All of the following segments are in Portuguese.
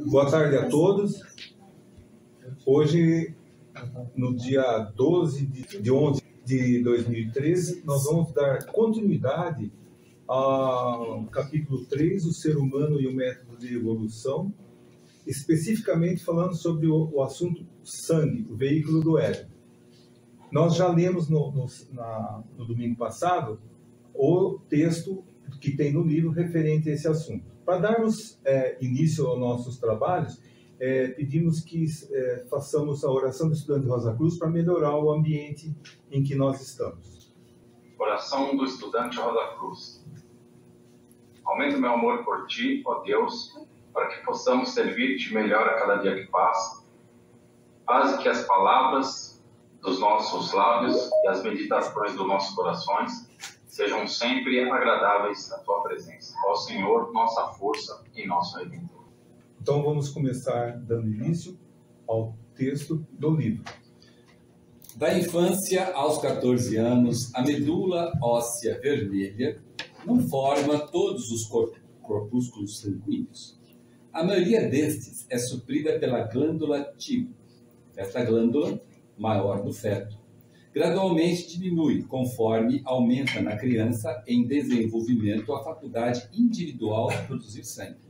Boa tarde a todos. Hoje, no dia 12 de 11 de 2013, nós vamos dar continuidade ao capítulo 3, o ser humano e o método de evolução, especificamente falando sobre o assunto sangue, o veículo do ego. Nós já lemos no domingo passado o texto que tem no livro referente a esse assunto. Para darmos início aos nossos trabalhos, pedimos que façamos a oração do estudante Rosa Cruz para melhorar o ambiente em que nós estamos. Oração do estudante Rosa Cruz. Aumenta o meu amor por ti, ó Deus, para que possamos servir-te melhor a cada dia que passa. Faz que as palavras dos nossos lábios e as meditações dos nossos corações sejam sempre agradáveis à tua presença. Ó Senhor, nossa força e nosso Redentor. Então vamos começar dando início ao texto do livro. Da infância aos 14 anos, a medula óssea vermelha não forma todos os corpúsculos sanguíneos. A maioria destes é suprida pela glândula timo. Esta glândula, maior do feto, gradualmente diminui conforme aumenta na criança em desenvolvimento a faculdade individual de produzir sangue.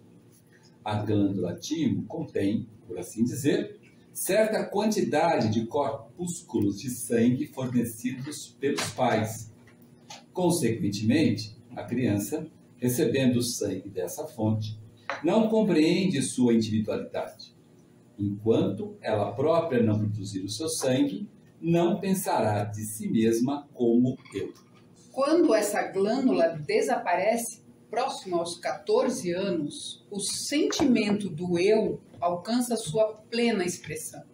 A glândula timo contém, por assim dizer, certa quantidade de corpúsculos de sangue fornecidos pelos pais. Consequentemente, a criança, recebendo o sangue dessa fonte, não compreende sua individualidade. Enquanto ela própria não produzir o seu sangue, não pensará de si mesma como eu. Quando essa glândula desaparece, próximo aos 14 anos, o sentimento do eu alcança sua plena expressão,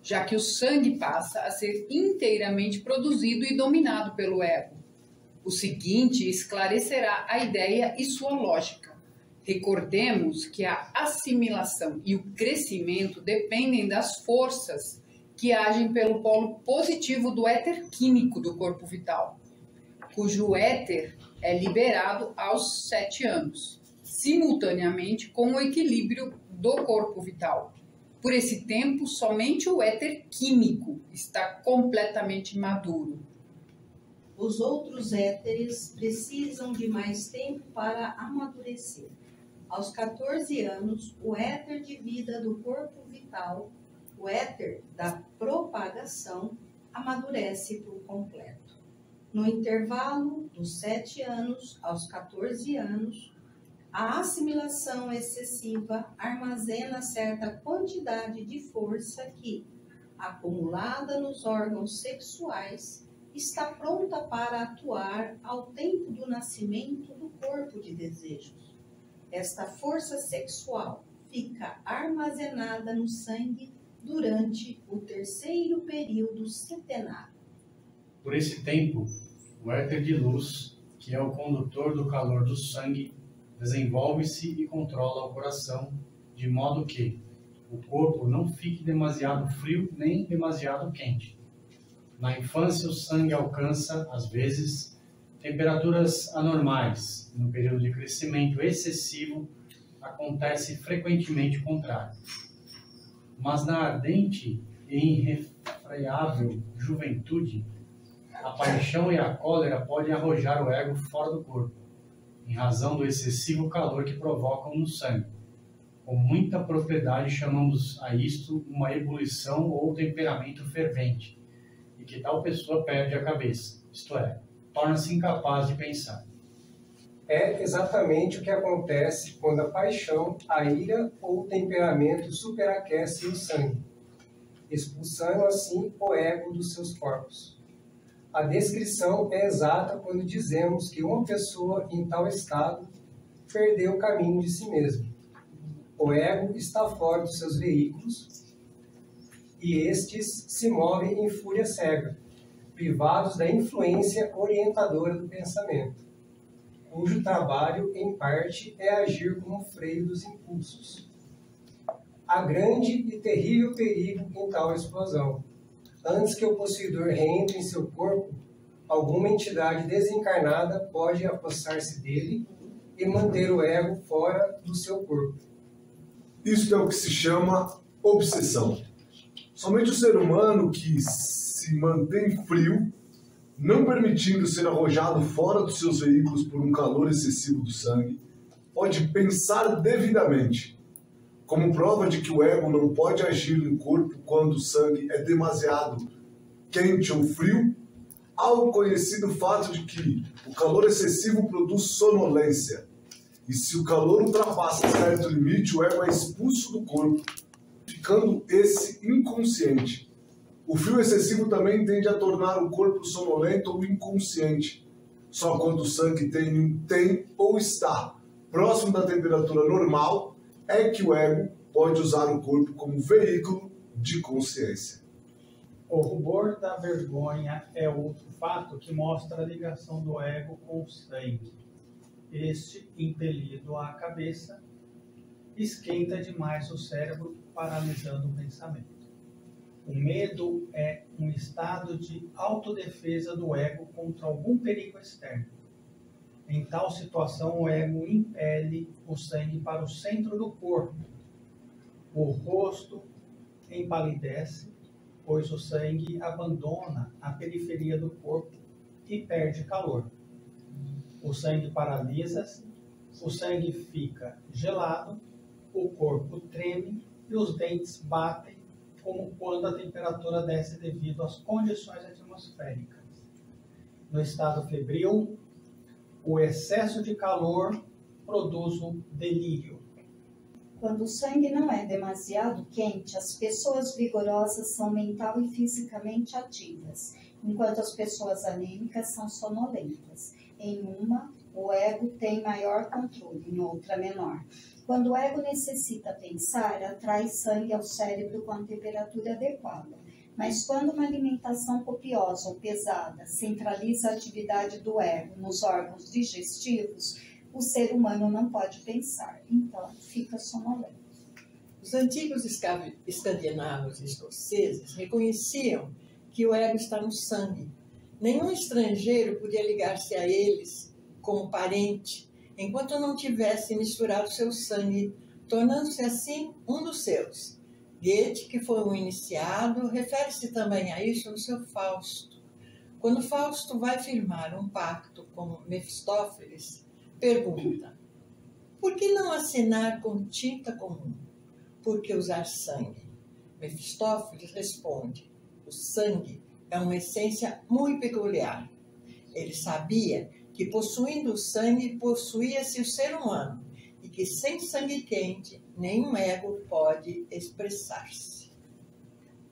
já que o sangue passa a ser inteiramente produzido e dominado pelo ego. O seguinte esclarecerá a ideia e sua lógica. Recordemos que a assimilação e o crescimento dependem das forças que agem pelo polo positivo do éter químico do corpo vital, cujo éter é liberado aos 7 anos, simultaneamente com o equilíbrio do corpo vital. Por esse tempo, somente o éter químico está completamente maduro. Os outros éteres precisam de mais tempo para amadurecer. Aos 14 anos, o éter de vida do corpo vital, o éter da propagação, amadurece por completo. No intervalo dos 7 anos aos 14 anos, a assimilação excessiva armazena certa quantidade de força que, acumulada nos órgãos sexuais, está pronta para atuar ao tempo do nascimento do corpo de desejos. Esta força sexual fica armazenada no sangue durante o terceiro período setenário. Por esse tempo, o éter de luz, que é o condutor do calor do sangue, desenvolve-se e controla o coração, de modo que o corpo não fique demasiado frio nem demasiado quente. Na infância, o sangue alcança, às vezes, temperaturas anormais. No período de crescimento excessivo, acontece frequentemente o contrário. Mas na ardente e irrefreável juventude, a paixão e a cólera podem arrojar o ego fora do corpo, em razão do excessivo calor que provocam no sangue. Com muita propriedade chamamos a isto uma ebulição ou temperamento fervente, e que tal pessoa perde a cabeça, isto é, torna-se incapaz de pensar. É exatamente o que acontece quando a paixão, a ira ou o temperamento superaquecem o sangue, expulsando assim o ego dos seus corpos. A descrição é exata quando dizemos que uma pessoa em tal estado perdeu o caminho de si mesma. O ego está fora dos seus veículos e estes se movem em fúria cega, privados da influência orientadora do pensamento, cujo trabalho, em parte, é agir como freio dos impulsos. Há grande e terrível perigo em tal explosão. Antes que o possuidor reentre em seu corpo, alguma entidade desencarnada pode apossar-se dele e manter o ego fora do seu corpo. Isto é o que se chama obsessão. Somente o ser humano que se mantém frio, não permitindo ser arrojado fora dos seus veículos por um calor excessivo do sangue, pode pensar devidamente, como prova de que o ego não pode agir no corpo quando o sangue é demasiado quente ou frio, há o conhecido fato de que o calor excessivo produz sonolência, e se o calor ultrapassa certo limite, o ego é expulso do corpo, ficando esse inconsciente. O frio excessivo também tende a tornar o corpo sonolento ou inconsciente. Só quando o sangue tem ou está próximo da temperatura normal é que o ego pode usar o corpo como veículo de consciência. O rubor da vergonha é outro fato que mostra a ligação do ego com o sangue. Este, impelido à cabeça, esquenta demais o cérebro, paralisando o pensamento. O medo é um estado de autodefesa do ego contra algum perigo externo. Em tal situação, o ego impele o sangue para o centro do corpo. O rosto empalidece, pois o sangue abandona a periferia do corpo e perde calor. O sangue paralisa-se, o sangue fica gelado, o corpo treme e os dentes batem, como quando a temperatura desce devido às condições atmosféricas. No estado febril, o excesso de calor produz o delírio. Quando o sangue não é demasiado quente, as pessoas vigorosas são mental e fisicamente ativas, enquanto as pessoas anêmicas são sonolentas. Em uma, o ego tem maior controle, em outra menor. Quando o ego necessita pensar, atrai sangue ao cérebro com a temperatura adequada. Mas quando uma alimentação copiosa ou pesada centraliza a atividade do ego nos órgãos digestivos, o ser humano não pode pensar, então fica sonolento. Os antigos escandinavos e escoceses reconheciam que o ego está no sangue. Nenhum estrangeiro podia ligar-se a eles como parente, enquanto não tivesse misturado seu sangue, tornando-se assim um dos seus. Goethe, que foi um iniciado, refere-se também a isso no seu Fausto. Quando Fausto vai firmar um pacto com Mefistófeles, pergunta: por que não assinar com tinta comum? Por que usar sangue? Mefistófeles responde: o sangue é uma essência muito peculiar. Ele sabia que possuindo o sangue, possuía-se o ser humano, e que sem sangue quente, nenhum ego pode expressar-se.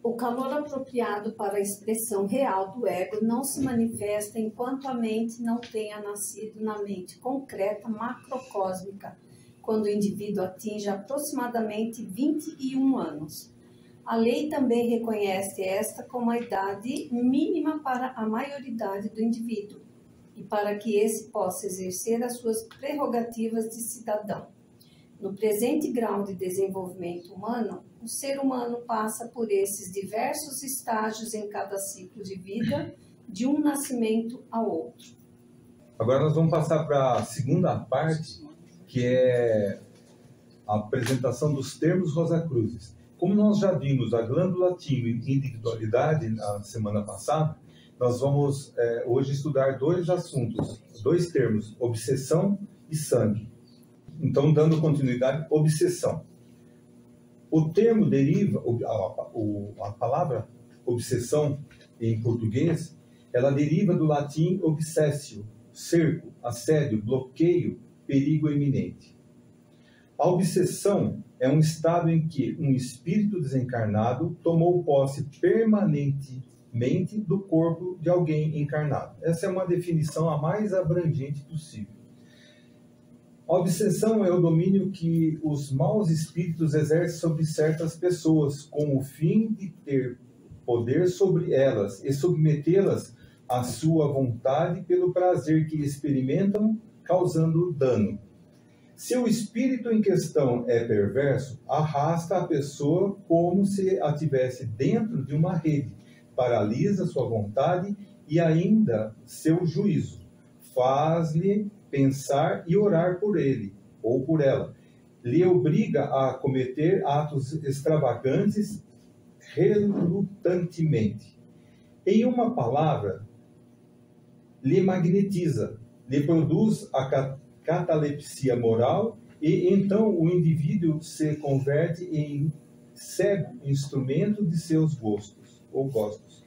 O calor apropriado para a expressão real do ego não se manifesta enquanto a mente não tenha nascido na mente concreta macrocósmica, quando o indivíduo atinge aproximadamente 21 anos. A lei também reconhece esta como a idade mínima para a maioridade do indivíduo, e para que esse possa exercer as suas prerrogativas de cidadão. No presente grau de desenvolvimento humano, o ser humano passa por esses diversos estágios em cada ciclo de vida, de um nascimento ao outro. Agora nós vamos passar para a segunda parte, que é a apresentação dos termos Rosacruzes. Como nós já vimos a glândula timo e individualidade na semana passada, nós vamos hoje estudar dois assuntos, dois termos, obsessão e sangue. Então, dando continuidade, obsessão. O termo deriva, a palavra obsessão em português, ela deriva do latim obsessio, cerco, assédio, bloqueio, perigo iminente. A obsessão é um estado em que um espírito desencarnado tomou posse permanentemente do corpo de alguém encarnado. Essa é uma definição a mais abrangente possível. A obsessão é o domínio que os maus espíritos exercem sobre certas pessoas, com o fim de ter poder sobre elas e submetê-las à sua vontade pelo prazer que experimentam, causando dano. Se o espírito em questão é perverso, arrasta a pessoa como se a tivesse dentro de uma rede, paralisa sua vontade e ainda seu juízo, faz-lhe pensar e orar por ele ou por ela, lhe obriga a cometer atos extravagantes relutantemente. Em uma palavra, lhe magnetiza, lhe produz a catalepsia moral e então o indivíduo se converte em cego instrumento de seus gostos ou gostos.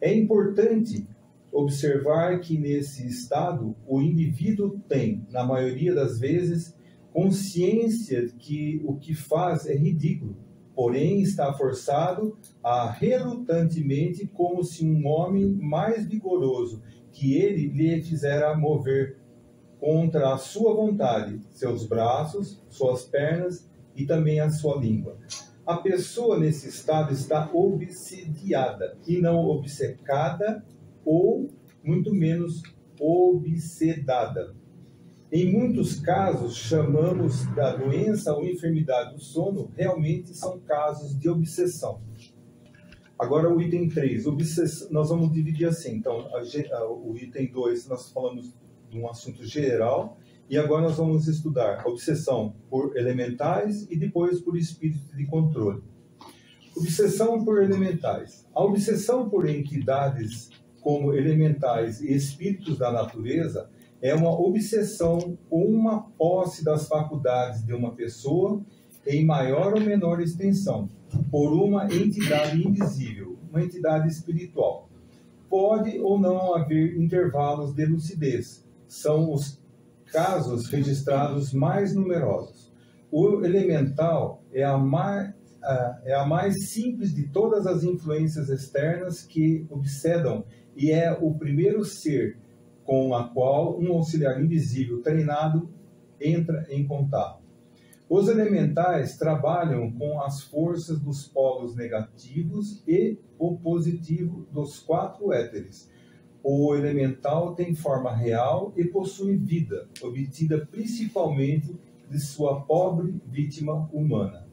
É importante observar que nesse estado o indivíduo tem, na maioria das vezes, consciência de que o que faz é ridículo, porém está forçado a relutantemente, como se um homem mais vigoroso que ele lhe fizera mover contra a sua vontade, seus braços, suas pernas e também a sua língua. A pessoa nesse estado está obsediada e não obcecada ou, muito menos, obsedada. Em muitos casos, chamamos da doença ou enfermidade do sono, realmente são casos de obsessão. Agora, o item 3, nós vamos dividir assim. Então, o item 2, nós falamos de um assunto geral, e agora nós vamos estudar a obsessão por elementais e depois por espírito de controle. Obsessão por elementais. A obsessão por entidades como elementais e espíritos da natureza é uma obsessão ou uma posse das faculdades de uma pessoa em maior ou menor extensão, por uma entidade invisível, uma entidade espiritual. Pode ou não haver intervalos de lucidez. São os casos registrados mais numerosos. O elemental é a mais simples de todas as influências externas que obsedam e é o primeiro ser com a qual um auxiliar invisível treinado entra em contato. Os elementais trabalham com as forças dos polos negativos e o positivo dos 4 éteres. O elemental tem forma real e possui vida, obtida principalmente de sua pobre vítima humana.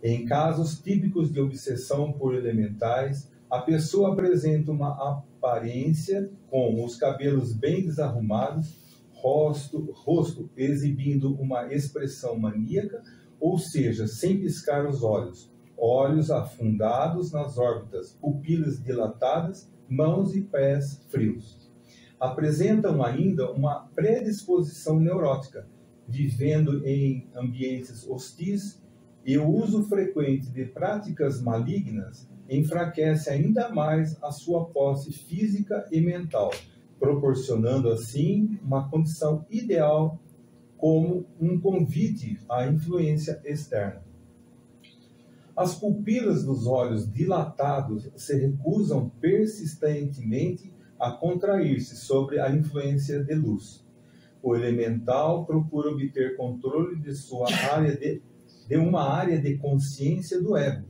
Em casos típicos de obsessão por elementais, a pessoa apresenta uma aparência com os cabelos bem desarrumados, rosto exibindo uma expressão maníaca, ou seja, sem piscar os olhos, olhos afundados nas órbitas, pupilas dilatadas, mãos e pés frios. Apresentam ainda uma predisposição neurótica, vivendo em ambientes hostis, e o uso frequente de práticas malignas enfraquece ainda mais a sua posse física e mental, proporcionando assim uma condição ideal como um convite à influência externa. As pupilas dos olhos dilatados se recusam persistentemente a contrair-se sobre a influência de luz. O elemental procura obter controle de sua área de uma área de consciência do ego,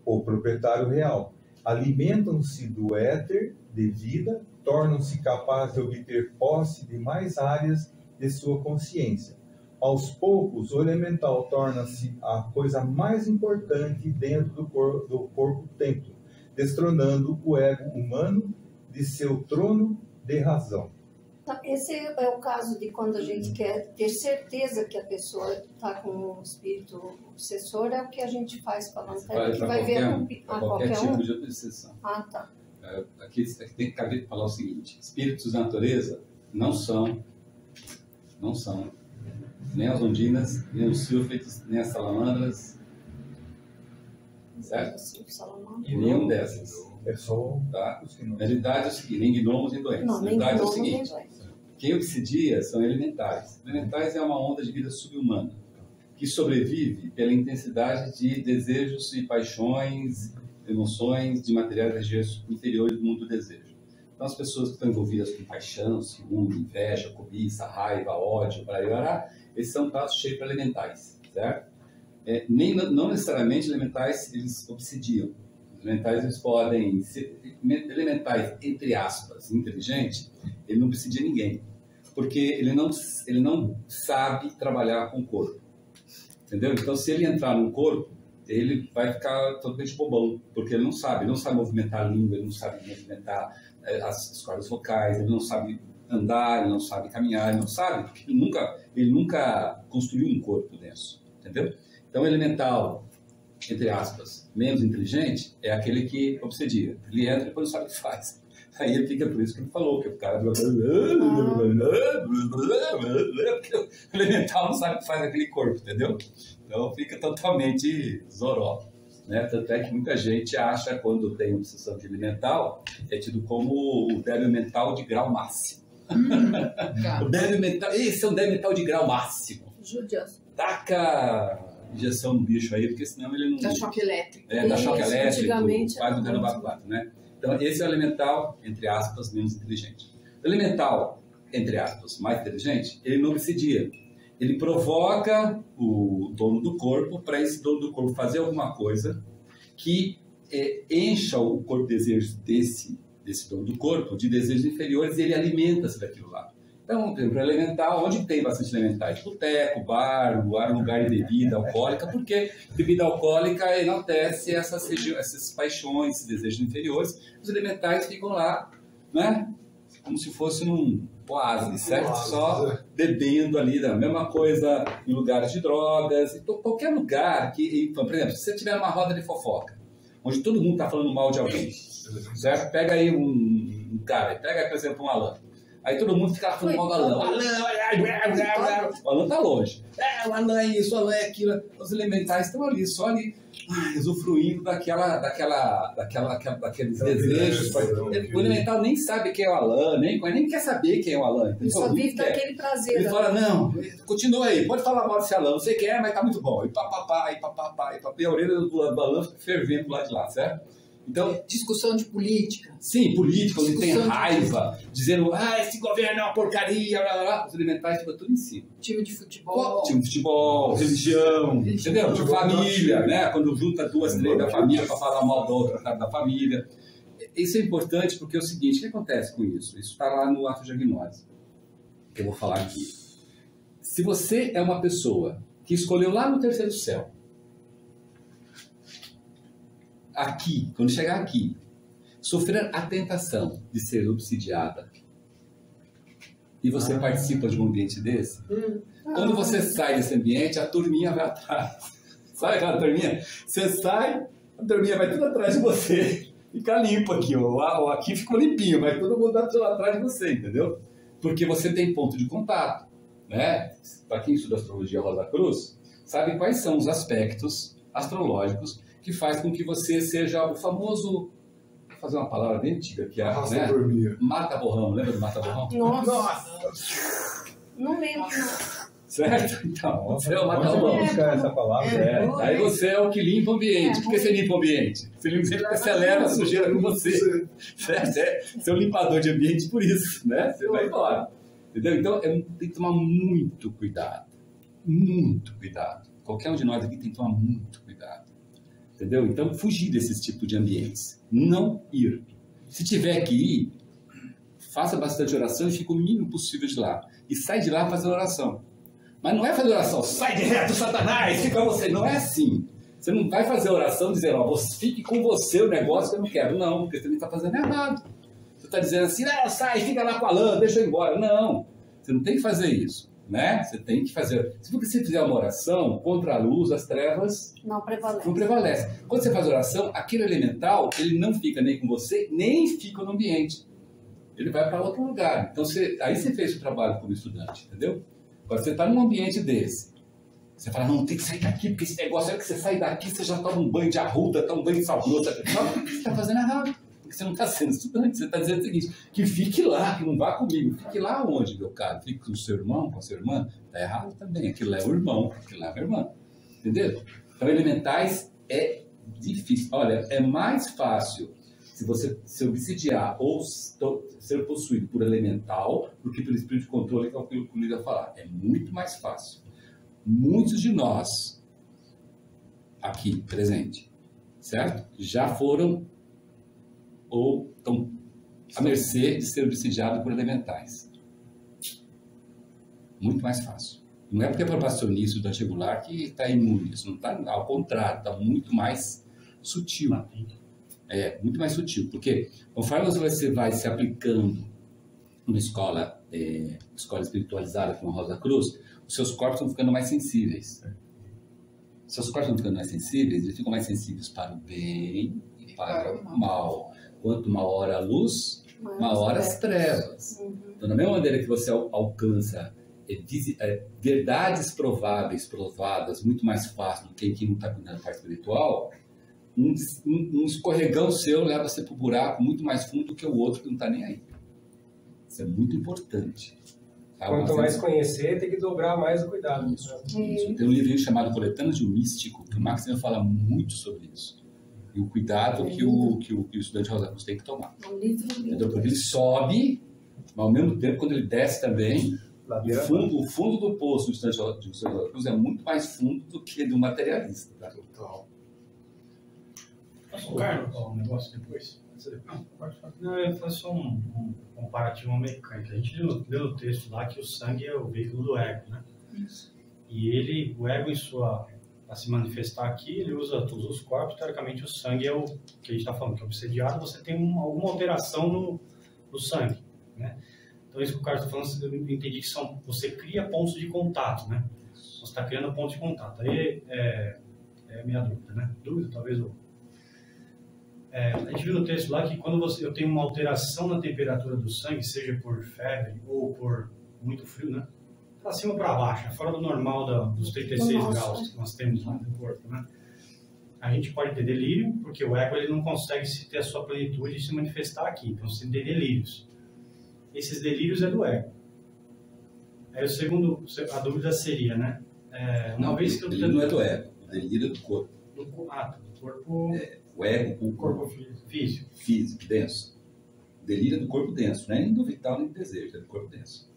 o proprietário real. Alimentam-se do éter de vida, tornam-se capazes de obter posse de mais áreas de sua consciência. Aos poucos, o elemental torna-se a coisa mais importante dentro do corpo-templo, destronando o ego humano de seu trono de razão. Esse é o caso de quando a gente quer ter certeza que a pessoa está com um espírito obsessor, é o que a gente faz para manter, que vai ver qualquer tipo de obsessão. Ah, tá. Aqui tem que falar o seguinte: espíritos da natureza não são nem as ondinas, nem os sílfides, nem as salamandras, certo? E nenhum dessas. É só tá? Na realidade é o seguinte: nem gnomos nem doentes. Na realidade é o seguinte: quem obsidia são elementais. Elementais é uma onda de vida subhumana que sobrevive pela intensidade de desejos e paixões, emoções de materiais regiões inferiores do mundo do desejo. Então, as pessoas que estão envolvidas com paixão, ciúme, inveja, cobiça, raiva, ódio, barará, esses são traços cheios para elementais, certo? Não necessariamente elementais eles obsidiam. Elementais eles podem ser elementais, entre aspas, inteligente, ele não obsidia ninguém, porque ele não sabe trabalhar com o corpo, entendeu? Então, se ele entrar num corpo, ele vai ficar totalmente bobão, porque ele não sabe movimentar a língua, ele não sabe movimentar as cordas vocais, ele não sabe andar, ele não sabe caminhar, ele não sabe, porque ele nunca construiu um corpo denso, entendeu? Então, o elemental, entre aspas, menos inteligente, é aquele que obsedia. Ele entra e depois não sabe o que faz. Aí ele fica, por isso que ele falou, que o cara... Porque o elemental não sabe o que faz aquele corpo, entendeu? Então, fica totalmente zoró. Né? Tanto é que muita gente acha, quando tem obsessão de elemental, é tido como o débil mental de grau máximo. O débil mental, esse é um débil mental de grau máximo. Judiação. Taca injeção no bicho aí, porque senão ele não... Dá choque elétrico. Dá choque Isso, elétrico, antigamente faz um era dano básico, né? Então, esse é o elemental, entre aspas, menos inteligente. O elemental, entre aspas, mais inteligente, ele não obsedia. Ele provoca o dono do corpo para esse dono do corpo fazer alguma coisa que encha o corpo de desejos desse dono do corpo, de desejos inferiores, e ele alimenta-se daquilo lá. Então, por exemplo, elemental, onde tem bastante elementais? Boteco, bar, lugar de bebida alcoólica, porque bebida alcoólica enaltece essas paixões, esses desejos inferiores. Os elementais ficam lá, né? Como se fosse num oásis, certo? Só bebendo ali, da mesma coisa em lugares de drogas, então, qualquer lugar que, por exemplo, se você tiver uma roda de fofoca, onde todo mundo está falando mal de alguém, certo? Pega aí um cara, pega aí, por exemplo, um Alan. Aí todo mundo fica falando mal do Alan. O Alan tá longe. O Alan é isso, o Alan é aquilo. Os elementais estão ali, só ali, usufruindo daqueles desejos. O elemental nem sabe quem é o Alan, nem quer saber quem é o Alan. Ele só vive daquele prazer. Ele fala, não, continua aí, pode falar mal desse Alan, não sei quem é, mas tá muito bom. E papapá, e a orelha do Alan fica fervendo lá de lá, certo? Então, discussão de política. Sim, política, onde tem raiva, dizendo, esse governo é uma porcaria, blá, blá, blá. Os elementais ficam tudo em cima. Time de futebol. Religião, entendeu? De família, né? Quando junta 2, 3 da família para falar mal da outra cara da família. Isso é importante porque é o seguinte, o que acontece com isso? Isso está lá no ato de agnose, que eu vou falar aqui. Se você é uma pessoa que escolheu lá no terceiro céu, aqui, quando chegar aqui, sofrer a tentação de ser obsidiada e você participa de um ambiente desse, quando você sai desse ambiente, a turminha vai atrás. Sabe aquela turminha? Você sai, a turminha vai tudo atrás de você. Fica limpo aqui, ó. Aqui ficou limpinho, mas todo mundo vai atrás de você, entendeu? Porque você tem ponto de contato, né? Para quem estuda astrologia Rosa Cruz, sabe quais são os aspectos astrológicos que faz com que você seja o famoso, vou fazer uma palavra bem antiga, que é, né? Mata-borrão, lembra do mata-borrão? Nossa! Não lembro, não. Certo? Então, você é o mata-borrão. Essa palavra, Aí você é o que limpa o ambiente. Por que você limpa o ambiente? Você limpa porque você leva a sujeira com você. Certo? Você é o limpador de ambiente por isso, né? Você vai embora. Entendeu? Então, tem que tomar muito cuidado. Muito cuidado. Qualquer um de nós aqui tem que tomar muito cuidado. Entendeu? Então, fugir desses tipos de ambientes. Não ir. Se tiver que ir, faça bastante oração e fique o mínimo possível de lá. E sai de lá fazendo oração. Mas não é fazer oração, sai direto, Satanás, fica você. Não é assim. Você não vai fazer oração dizendo, fique com você o negócio que eu não quero. Não, porque você também está fazendo errado. Você está dizendo assim, sai, fica lá com a lã, deixa eu ir embora. Não, você não tem que fazer isso. Né? Você tem que fazer. Se você fizer uma oração contra a luz, as trevas não prevalecem. Quando você faz oração, aquele elemental, ele não fica nem com você, nem fica no ambiente. Ele vai para outro lugar. Então, aí você fez o trabalho como estudante, entendeu? Agora, você está num ambiente desse. Você fala, não, tem que sair daqui, porque esse negócio é que você sai daqui, você já toma um banho de arruda, toma um banho de sal grosso. Você está fazendo errado. Porque você não está sendo estudante, você está dizendo o seguinte, que fique lá, que não vá comigo. Fique lá onde, meu caro? Fique com o seu irmão, com a sua irmã? Está errado também. Aquilo é o irmão, aquilo é a irmã. Entendeu? Então, elementais é difícil. Olha, é mais fácil se você se obsidiar ou ser possuído por elemental do que pelo espírito de controle, que é o que o Luiz vai falar. É muito mais fácil. Muitos de nós, aqui presente, certo? Já foram ou estão à mercê de ser obsidiado por elementais. Muito mais fácil. Não é porque é probacionista do antiregular que está imune. Isso não está, ao contrário, está muito mais sutil. Muito mais sutil. Porque conforme você vai se aplicando numa escola espiritualizada como a Rosa Cruz, os seus corpos vão ficando mais sensíveis. Seus corpos vão ficando mais sensíveis, eles ficam mais sensíveis para o bem e para o mal. Quanto maior a luz, maior as trevas. Então, da mesma maneira que você alcança verdades provadas, muito mais fácil do que quem não está cuidando da parte espiritual, um escorregão seu leva você para o buraco muito mais fundo do que o outro que não está nem aí. Isso é muito importante. Tá? Quanto mais conhecer, tem que dobrar mais o cuidado. Isso. Tem um livrinho chamado Coletâneas de um Místico, que o Maximo fala muito sobre isso. E o cuidado que o estudante Rosa Cruz tem que tomar. Entendeu? Porque ele sobe, mas ao mesmo tempo, quando ele desce também, o fundo do poço do estudante Rosa Cruz é muito mais fundo do que do materialista. Tá? Posso tocar um negócio depois? Não, eu ia fazer só um comparativo mecânico. A gente leu no texto lá que o sangue é o veículo do ego, né? Isso. E o ego para se manifestar aqui, ele usa todos os corpos. Teoricamente, o sangue é o que a gente está falando, que é obsediado. Você tem alguma alteração no sangue, né? Então, isso que o Carlos está falando, eu entendi que você cria pontos de contato, né? Você está criando pontos de contato. Aí é a minha dúvida, né? Dúvida, talvez a gente viu no texto lá que quando eu tenho uma alteração na temperatura do sangue, seja por febre ou por muito frio, né? Para cima ou para baixo, fora do normal dos 36 graus que nós temos lá no corpo, né? A gente pode ter delírio, porque o ego ele não consegue ter a sua plenitude e se manifestar aqui. Então você tem delírios. Esses delírios é do ego. Aí a dúvida seria, né? Uma vez que o delírio não é do ego, o delírio é do corpo. Do corpo... O ego, o corpo físico, denso. O delírio é do corpo denso, não é nem do vital nem do desejo, é do corpo denso.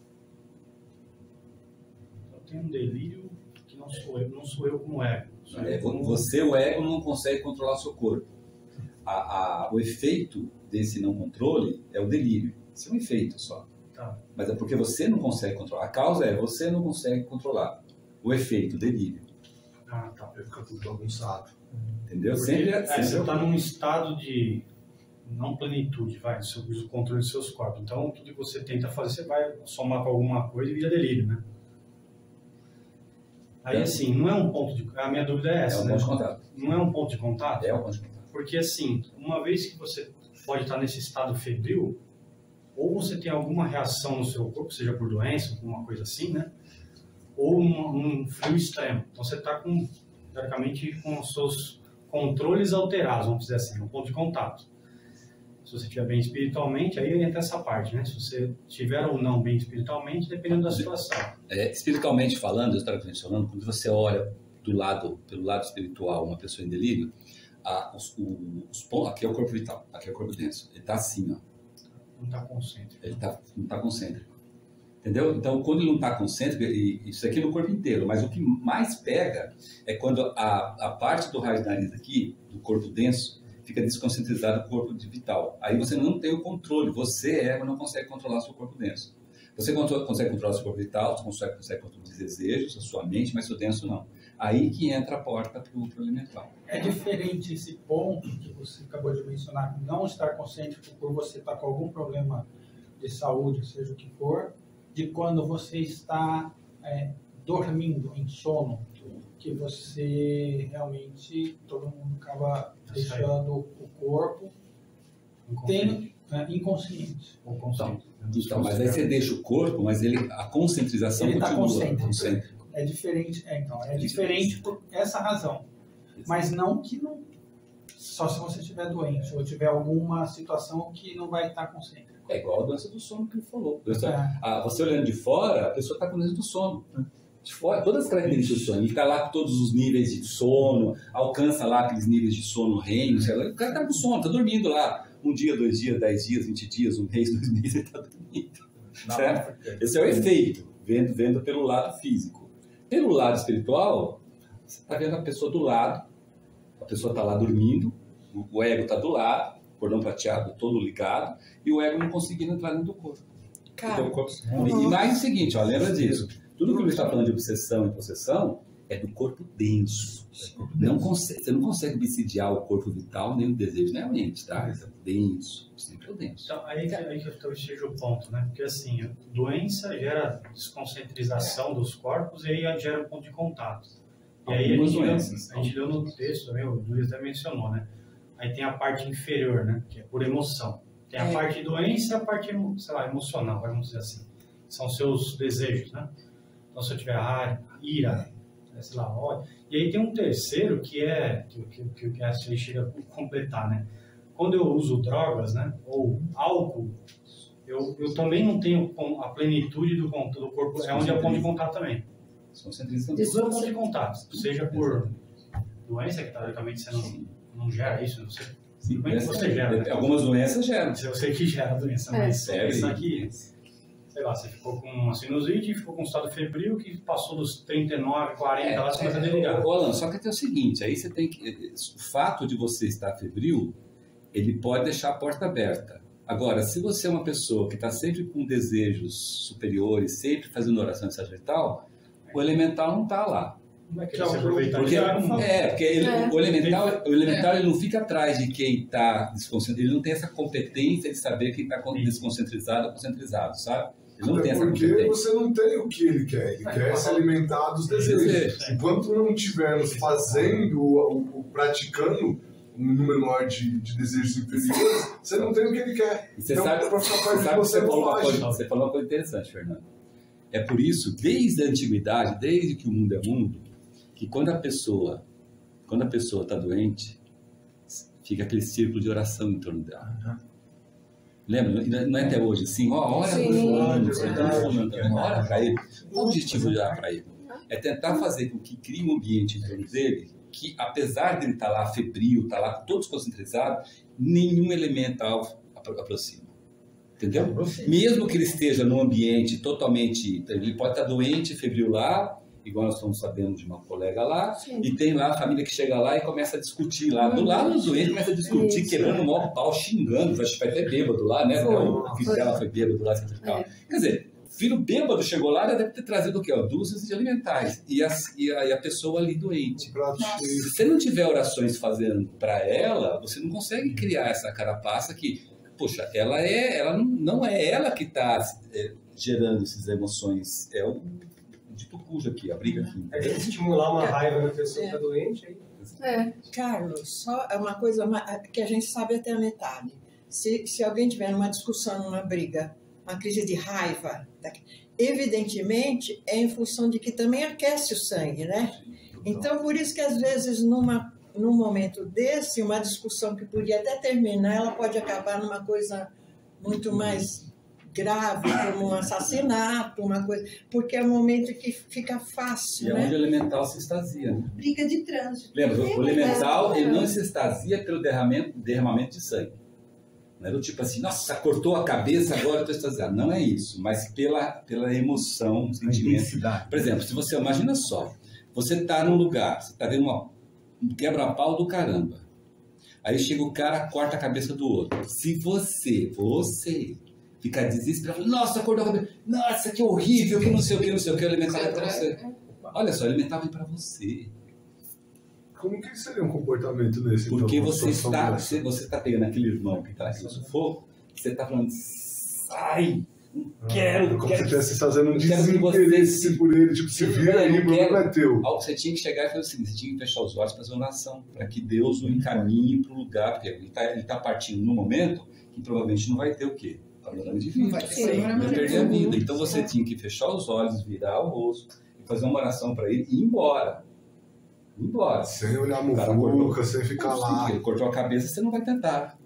Eu tenho um delírio que não sou eu como ego. Você, o ego, não consegue controlar o seu corpo. O efeito desse não controle é o delírio. Isso é um efeito só. Tá. Mas é porque você não consegue controlar. A causa é você não consegue controlar. O efeito, o delírio. Ah, tá. Vai ficar tudo bagunçado. Entendeu? Porque, você está num estado de não plenitude, sobre o controle dos seus corpos. Então, tudo que você tenta fazer, você vai somar com alguma coisa e vira delírio, né? Aí, assim, não é um ponto de... A minha dúvida é essa, ponto de contato. Não é um ponto de contato? É um ponto de contato. Porque, assim, uma vez que você pode estar nesse estado febril, ou você tem alguma reação no seu corpo, seja por doença, alguma coisa assim, né? Ou um frio extremo. Então, você está teoricamente, com os seus controles alterados, vamos dizer assim, um ponto de contato. Se você estiver bem espiritualmente, aí entra essa parte, né? Se você estiver ou não bem espiritualmente, dependendo da situação. Espiritualmente falando, eu estava mencionando, quando você olha pelo lado espiritual, uma pessoa em delírio, aqui é o corpo vital, aqui é o corpo denso. Ele está assim, ó. Não está concêntrico. Ele não está concêntrico. Entendeu? Então, quando ele não está concêntrico, isso aqui é no corpo inteiro, mas o que mais pega é quando a parte do raio de nariz aqui, do corpo denso, fica desconcentrizada do corpo vital. Aí você não tem o controle, você não consegue controlar o seu corpo denso. Você consegue controlar o seu corpo vital, você consegue controlar os desejos, a sua mente, mas o denso não. Aí que entra a porta para o elemental. É diferente esse ponto que você acabou de mencionar, não estar concêntrico por você estar com algum problema de saúde, seja o que for, de quando você está dormindo em sono, que você realmente, todo mundo acaba deixando o corpo inconsciente. Ou consciente. Então, mas aí você deixa o corpo, mas a concentrização ele continua. Ele está concêntrico. É diferente, diferente por essa razão. Mas não que não... Só se você estiver doente ou tiver alguma situação que não vai estar concêntrico. É igual a doença do sono que ele falou. Você olhando de fora, a pessoa está com doença do sono. De fora, todas as características do sono. Ele fica lá com todos os níveis de sono, alcança lá aqueles níveis de sono REM, o cara está com sono, está dormindo lá. 1 dia, 2 dias, 10 dias, 20 dias, 1 mês, 2 meses, ele está dormindo. Certo? Esse é o efeito, vendo pelo lado físico. Pelo lado espiritual, você está vendo a pessoa do lado, a pessoa está lá dormindo, o ego está do lado, o cordão prateado todo ligado, e o ego não conseguindo entrar dentro do corpo. Então, e mais o seguinte, lembra disso, tudo que ele está falando de obsessão e possessão é do corpo denso. Você não consegue obsidiar o corpo vital, nem o desejo, nem a mente, tá? É denso, sempre é o denso. Então, aí que talvez seja o ponto, né? Porque assim, a doença gera desconcentrização dos corpos e aí gera um ponto de contato. E aí algumas doenças. a gente leu no texto também, o Luiz até mencionou, né? Aí tem a parte inferior, né? Que é por emoção. Tem a parte de doença e a parte, sei lá, emocional, vamos dizer assim. São seus desejos, né? Então, se eu tiver ira, sei lá, ódio. E aí tem um terceiro que é, que a gente chega a completar, né? Quando eu uso drogas, né? Ou álcool, eu também não tenho a plenitude do corpo, é onde é o ponto de contato também. Isso é o ponto de contato, seja por doença, que teoricamente você não gera isso, não sei. Sim, como é que você gera? Né? Algumas doenças geram. Eu sei que gera a doença, mas isso aqui, sei lá, você ficou com uma sinusite e ficou com um estado febril que passou dos 39, 40, lá você começa a desligar. Alan, só que tem o seguinte, aí você tem que... O fato de você estar febril, ele pode deixar a porta aberta. Agora, se você é uma pessoa que está sempre com desejos superiores, sempre fazendo oração e tal, o elemental não está lá. Não é que você aproveitar porque o elemental ele não fica atrás de quem está desconcentrado, ele não tem essa competência de saber quem está desconcentrado ou concentrizado, sabe? Ele não tem essa competência. Porque você não tem o que ele quer, ele quer se alimentar dos desejos. Enquanto não estivermos fazendo, praticando um número maior de desejos inferiores, você não tem o que ele quer. E você sabe que você falou uma coisa interessante, Fernando. É por isso, desde a antiguidade, desde que o mundo é mundo, que quando a pessoa está doente, fica aquele círculo de oração em torno dela. Lembra? Não é até hoje assim, ora para ele. O objetivo de orar para ele é tentar fazer com que crie um ambiente em torno dele que, apesar dele estar lá febril, estar lá todo desconcentrado, nenhum elemental aproxima. Entendeu? Mesmo que ele esteja num ambiente totalmente... Ele pode estar doente, febril lá, igual nós estamos sabendo de uma colega lá, e tem lá a família que chega lá e começa a discutir lá. Do lado do doente começa a discutir, quebrando o maior pau, xingando, vai até bêbado lá, né? O filho dela foi bêbado lá, etc. Quer dizer, filho bêbado chegou lá e deve ter trazido o quê? Dúzias de alimentares. E a pessoa ali doente. Se você não tiver orações fazendo para ela, você não consegue criar essa carapaça que... Poxa, não é ela que está gerando essas emoções, é o de tucuja aqui, a briga aqui. É estimular uma raiva na pessoa que está doente. Carlos, só é uma coisa que a gente sabe até a metade. Se alguém tiver numa discussão, numa briga, uma crise de raiva, evidentemente é em função de que também aquece o sangue, né? Então, por isso que às vezes num momento desse, uma discussão que podia até terminar, ela pode acabar numa coisa muito mais grave, como um assassinato, uma coisa, porque é um momento que fica fácil, né? E é onde o elemental se extasia, né? Briga de trânsito. Lembra, o elemental ele não se extasia pelo derramamento de sangue. Não é do tipo assim, nossa, cortou a cabeça, agora eu estou extasiado. Não é isso, mas pela emoção, sentimento. Por exemplo, se você, imagina só, você está num lugar, você está vendo um quebra-pau do caramba. Aí chega o cara, corta a cabeça do outro. Se você ficar desesperado, nossa, cortou a cabeça, nossa, que horrível, que não sei o que, o elemental é para você. Olha só, o elemental vem para você. Como que seria um comportamento nesse? Porque você está pegando aquele irmão que está naquele sufoco, você está falando, sai, não quero. Como se estivesse fazendo um desinteresse por ele, tipo, se vira aí, o problema é teu. Você tinha que chegar e fazer o seguinte, você tinha que fechar os olhos para fazer uma oração, para que Deus o encaminhe para o lugar, porque ele está partindo num momento que provavelmente não vai ter o quê? Panorama de vida. Vai perder a vida. Então você tinha que fechar os olhos, virar o rosto, e fazer uma oração para ele e ir embora. Sem olhar a muvuca, sem ficar lá. Ele cortou a cabeça, você não vai tentar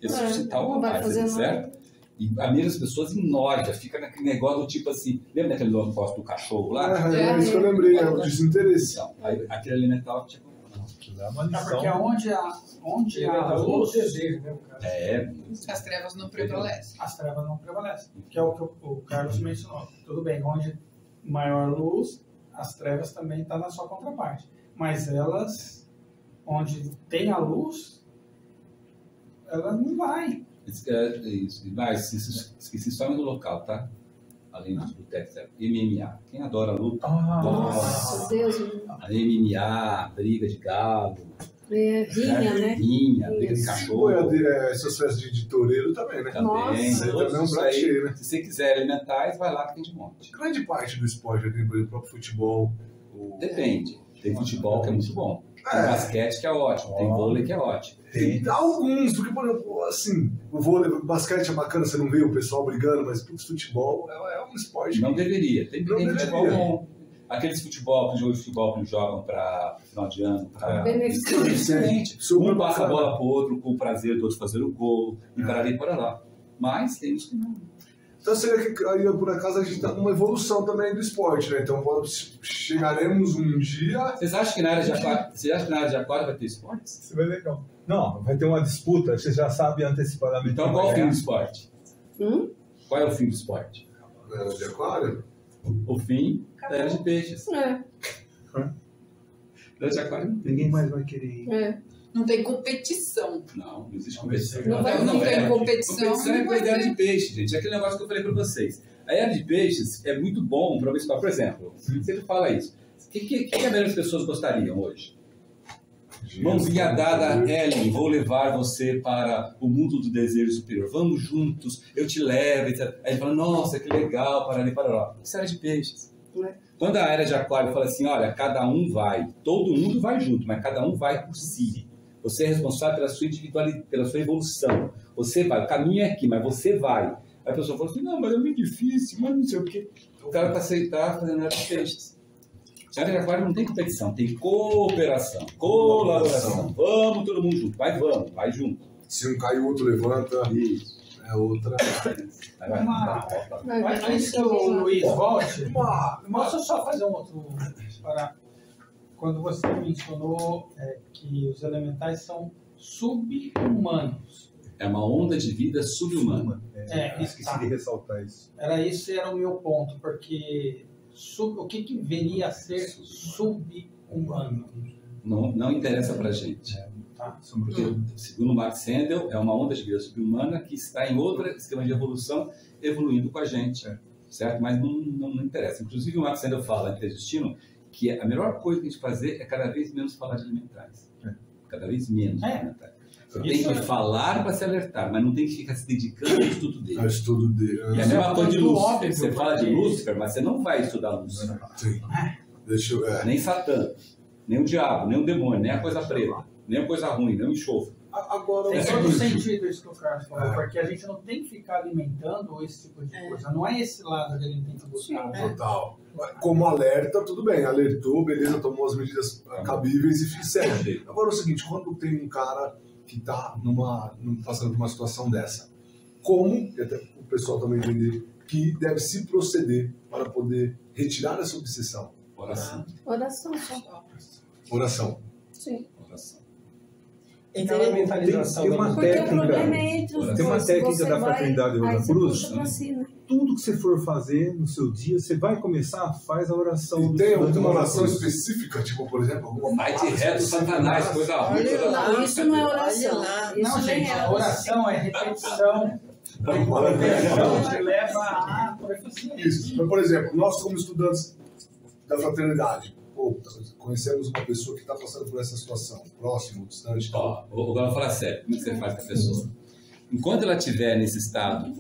ressuscitar o rapaz, certo? E a mesma as pessoas enojam, fica naquele negócio do tipo assim, lembra daquele negócio do cachorro lá? É isso que eu lembrei, é o desinteresse. Então, aí, aquele elemental tipo, porque onde há luz, desejo, né, as trevas não prevalecem. As trevas não prevalecem, que é o que o Carlos mencionou. Tudo bem, onde maior luz, as trevas também estão na sua contraparte. Mas elas, onde tem a luz, ela não vai. Esqueci só no local, tá? Além dos botecos, MMA. Quem adora a luta? Nossa, Deus. A MMA, briga de galo. Rinha, né? Rinha, briga de cachorro. Essas festas de toureiro também, né? Também. Se você quiser elementais, vai lá que tem de monte. Grande parte do esporte, por exemplo, o próprio futebol. Depende. Tem futebol que é muito bom. Tem basquete que é ótimo. Tem vôlei que é ótimo. Tem alguns, porque, por exemplo, assim, o vôlei, o basquete é bacana, você não vê o pessoal brigando, mas putz, futebol é um esporte. Não deveria. Tem Não futebol deveria. bom. Aqueles futebol, que jogo de futebol que jogam para final de ano, para Beneficente. um passa a bola para o outro com o prazer do outro fazer o gol e para ali e para lá. Mas tem uns que não. Então seria que aí, por acaso, a gente está numa evolução também do esporte, né? Então chegaremos um dia. Vocês acham que na área de aquário vai ter esportes? Isso vai legal. Não, vai ter uma disputa, você já sabe antecipadamente. Então qual é o fim do esporte? Qual é o fim do esporte? Era de aquário? O fim da era de peixes. É. Da de aquário Ninguém mais vai querer ir. Não tem competição. não existe competição. Não tem competição. Competição é não vai coisa da era ter. de peixe, gente. É aquele negócio que eu falei para vocês. A era de peixes é muito bom para o esporte. Por exemplo, sempre fala isso. O que a maioria das pessoas gostariam hoje? Mãozinha dada, Ellen, vou levar você para o mundo do desejo superior. Vamos juntos, eu te levo. Etc. Aí ele fala, nossa, que legal, para ali, para lá. Isso era de peixes. Quando a era de aquário fala assim, olha, cada um vai, todo mundo vai junto, mas cada um vai por si. Você é responsável pela sua individualidade, pela sua evolução. Você vai, o caminho é aqui, mas você vai. Aí a pessoa fala assim, não, mas é muito difícil, mas não sei o quê. O cara para aceitar fazendo era de peixes. A área de aquário não tem competição, tem cooperação, colaboração. Vamos todo mundo junto, vai junto. Se um cai, o outro levanta. Isso. É outra. Antes que o Luiz volte, posso eu só fazer um outro parar? Quando você mencionou que os elementais são sub-humanos. É uma onda de vida subhumana. Esqueci de ressaltar isso. Esse era o meu ponto, porque o que viria a ser sub-humano? Não interessa pra gente. Tá. Porque, segundo Mark Sandel, é uma onda de vida subhumana que está em outro sistema de evolução, evoluindo com a gente. Certo? Mas não interessa. Inclusive, o Mark Sandel fala em Destino que a melhor coisa que a gente fazer é cada vez menos falar de alimentares. Cada vez menos de alimentares. Você tem que falar para se alertar, mas não tem que ficar se dedicando ao estudo dele. Ao estudo dele. É a mesma coisa de Lúcifer. Você fala de Lúcifer, mas você não vai estudar Lúcifer. Sim. Nem Satã, nem o diabo, nem o demônio, nem a coisa preta, nem a coisa ruim, nem o enxofre. Agora, tem todo sentido isso que o Carlos falou, porque a gente não tem que ficar alimentando esse tipo de coisa. Não é esse lado que a gente tem que buscar. Total. Como alerta, tudo bem, alertou, beleza, tomou as medidas cabíveis e segue. Agora é o seguinte, quando tem um cara que está passando por uma situação dessa, como, e até o pessoal também entender, que deve se proceder para poder retirar essa obsessão? Oração. Oração só. Oração. Sim. Oração. Aquela mentalização. Tem uma Porque o técnica, problema é entre os tem uma dois. técnica Você da vai, Fraternidade Rosa aí você Cruz. puxa pra si, né? Tudo que você for fazer no seu dia, você vai começar, faz a oração. E do tem Santo alguma oração Cruz. específica, tipo, por exemplo, alguma Vai de palavra reto, específica? Satanás, coisa ruim. Não, isso não é oração. Isso Não, nem gente, é a oração é repetição. Repetição te leva à proficiência. Isso. Mas, por exemplo, nós como estudantes da fraternidade, conhecemos uma pessoa que está passando por essa situação, próximo, distante. Agora falar sério, como é que você faz com a pessoa? Enquanto ela estiver nesse estado,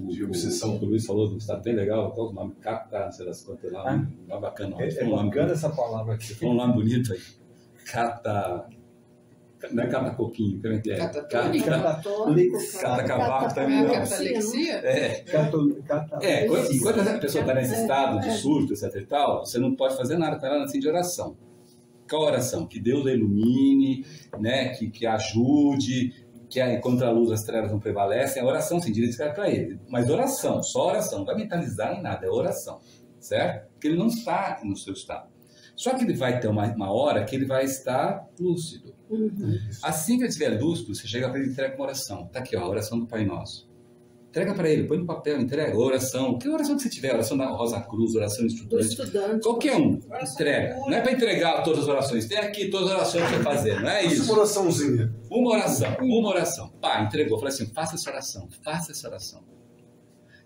de obsessão. O Luiz falou de um estado bem legal, qual o nome? Cata, não sei das quantas lá, um nome bacana. É bacana essa palavra aqui. Foi um nome bonito aí. Cata. Não é cata coquinho, como é que é? Cata cavaco também não. Catalexia? Enquanto a pessoa está nesse estado de surto, etc e tal, você não pode fazer nada com ela assim de oração. Qual oração? Que Deus a ilumine, né? que ajude, que contra a luz as trevas não prevalecem. A oração, sem direito para ele. Mas oração, só oração, não vai mentalizar em nada, é oração, certo? Porque ele não está no seu estado. Só que ele vai ter uma hora que ele vai estar lúcido. Assim que ele estiver lúcido, você chega para ele e entrega uma oração. Está aqui, ó, a oração do Pai Nosso. Entrega para ele, põe no papel, entrega. Oração, que oração que você tiver, oração da Rosa Cruz, oração do estudante. Qualquer um, entrega. Não é para entregar todas as orações, tem aqui todas as orações para você fazer, não é isso? Uma oraçãozinha. Uma oração. Pá, entregou, falei assim, faça essa oração.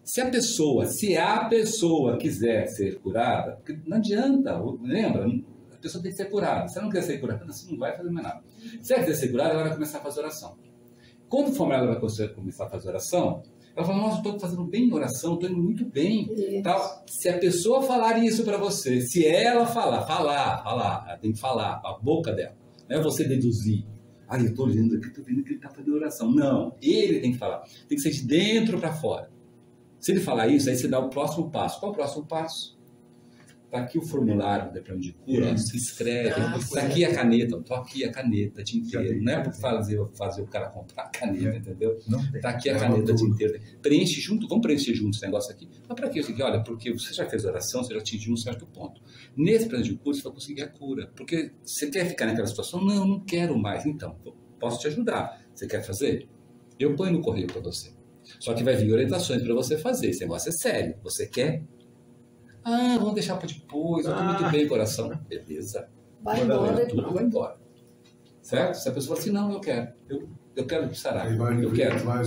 Se a pessoa quiser ser curada, porque não adianta, lembra? A pessoa tem que ser curada. Se ela não quer ser curada, você não vai fazer mais nada. Se ela quiser ser curada, ela vai começar a fazer oração. Quando for ela vai começar a fazer oração, Ela fala, nossa, estou fazendo bem em oração, estou indo muito bem. Tal. Se a pessoa falar isso para você, se ela falar, ela tem que falar, a boca dela. Não é você deduzir. Ah, eu estou olhando aqui, estou vendo que ele está fazendo oração. Não, ele tem que falar. Tem que ser de dentro para fora. Se ele falar isso, aí você dá o próximo passo. Qual é o próximo passo? Está aqui o formulário da plano de cura, se escreve. Está aqui a caneta, estou aqui a caneta tinteiro. Não é para fazer o cara comprar a caneta, entendeu? Está aqui a caneta tinteiro. Preenche junto, vamos preencher junto esse negócio aqui. Mas para quê? Olha, porque você já fez oração, você já atingiu um certo ponto. Nesse plano de cura, você vai conseguir a cura. Porque você quer ficar naquela situação? Não, não quero mais. Então, posso te ajudar. Você quer fazer? Eu ponho no correio para você. Só que vai vir orientações para você fazer. Esse negócio é sério. Você quer? Ah, vamos deixar para depois. Eu estou muito bem, coração. Beleza. Vai embora. Tudo vai embora. Certo? Se a pessoa fala assim, não, eu quero. Eu quero sarar. Eu quero. Aí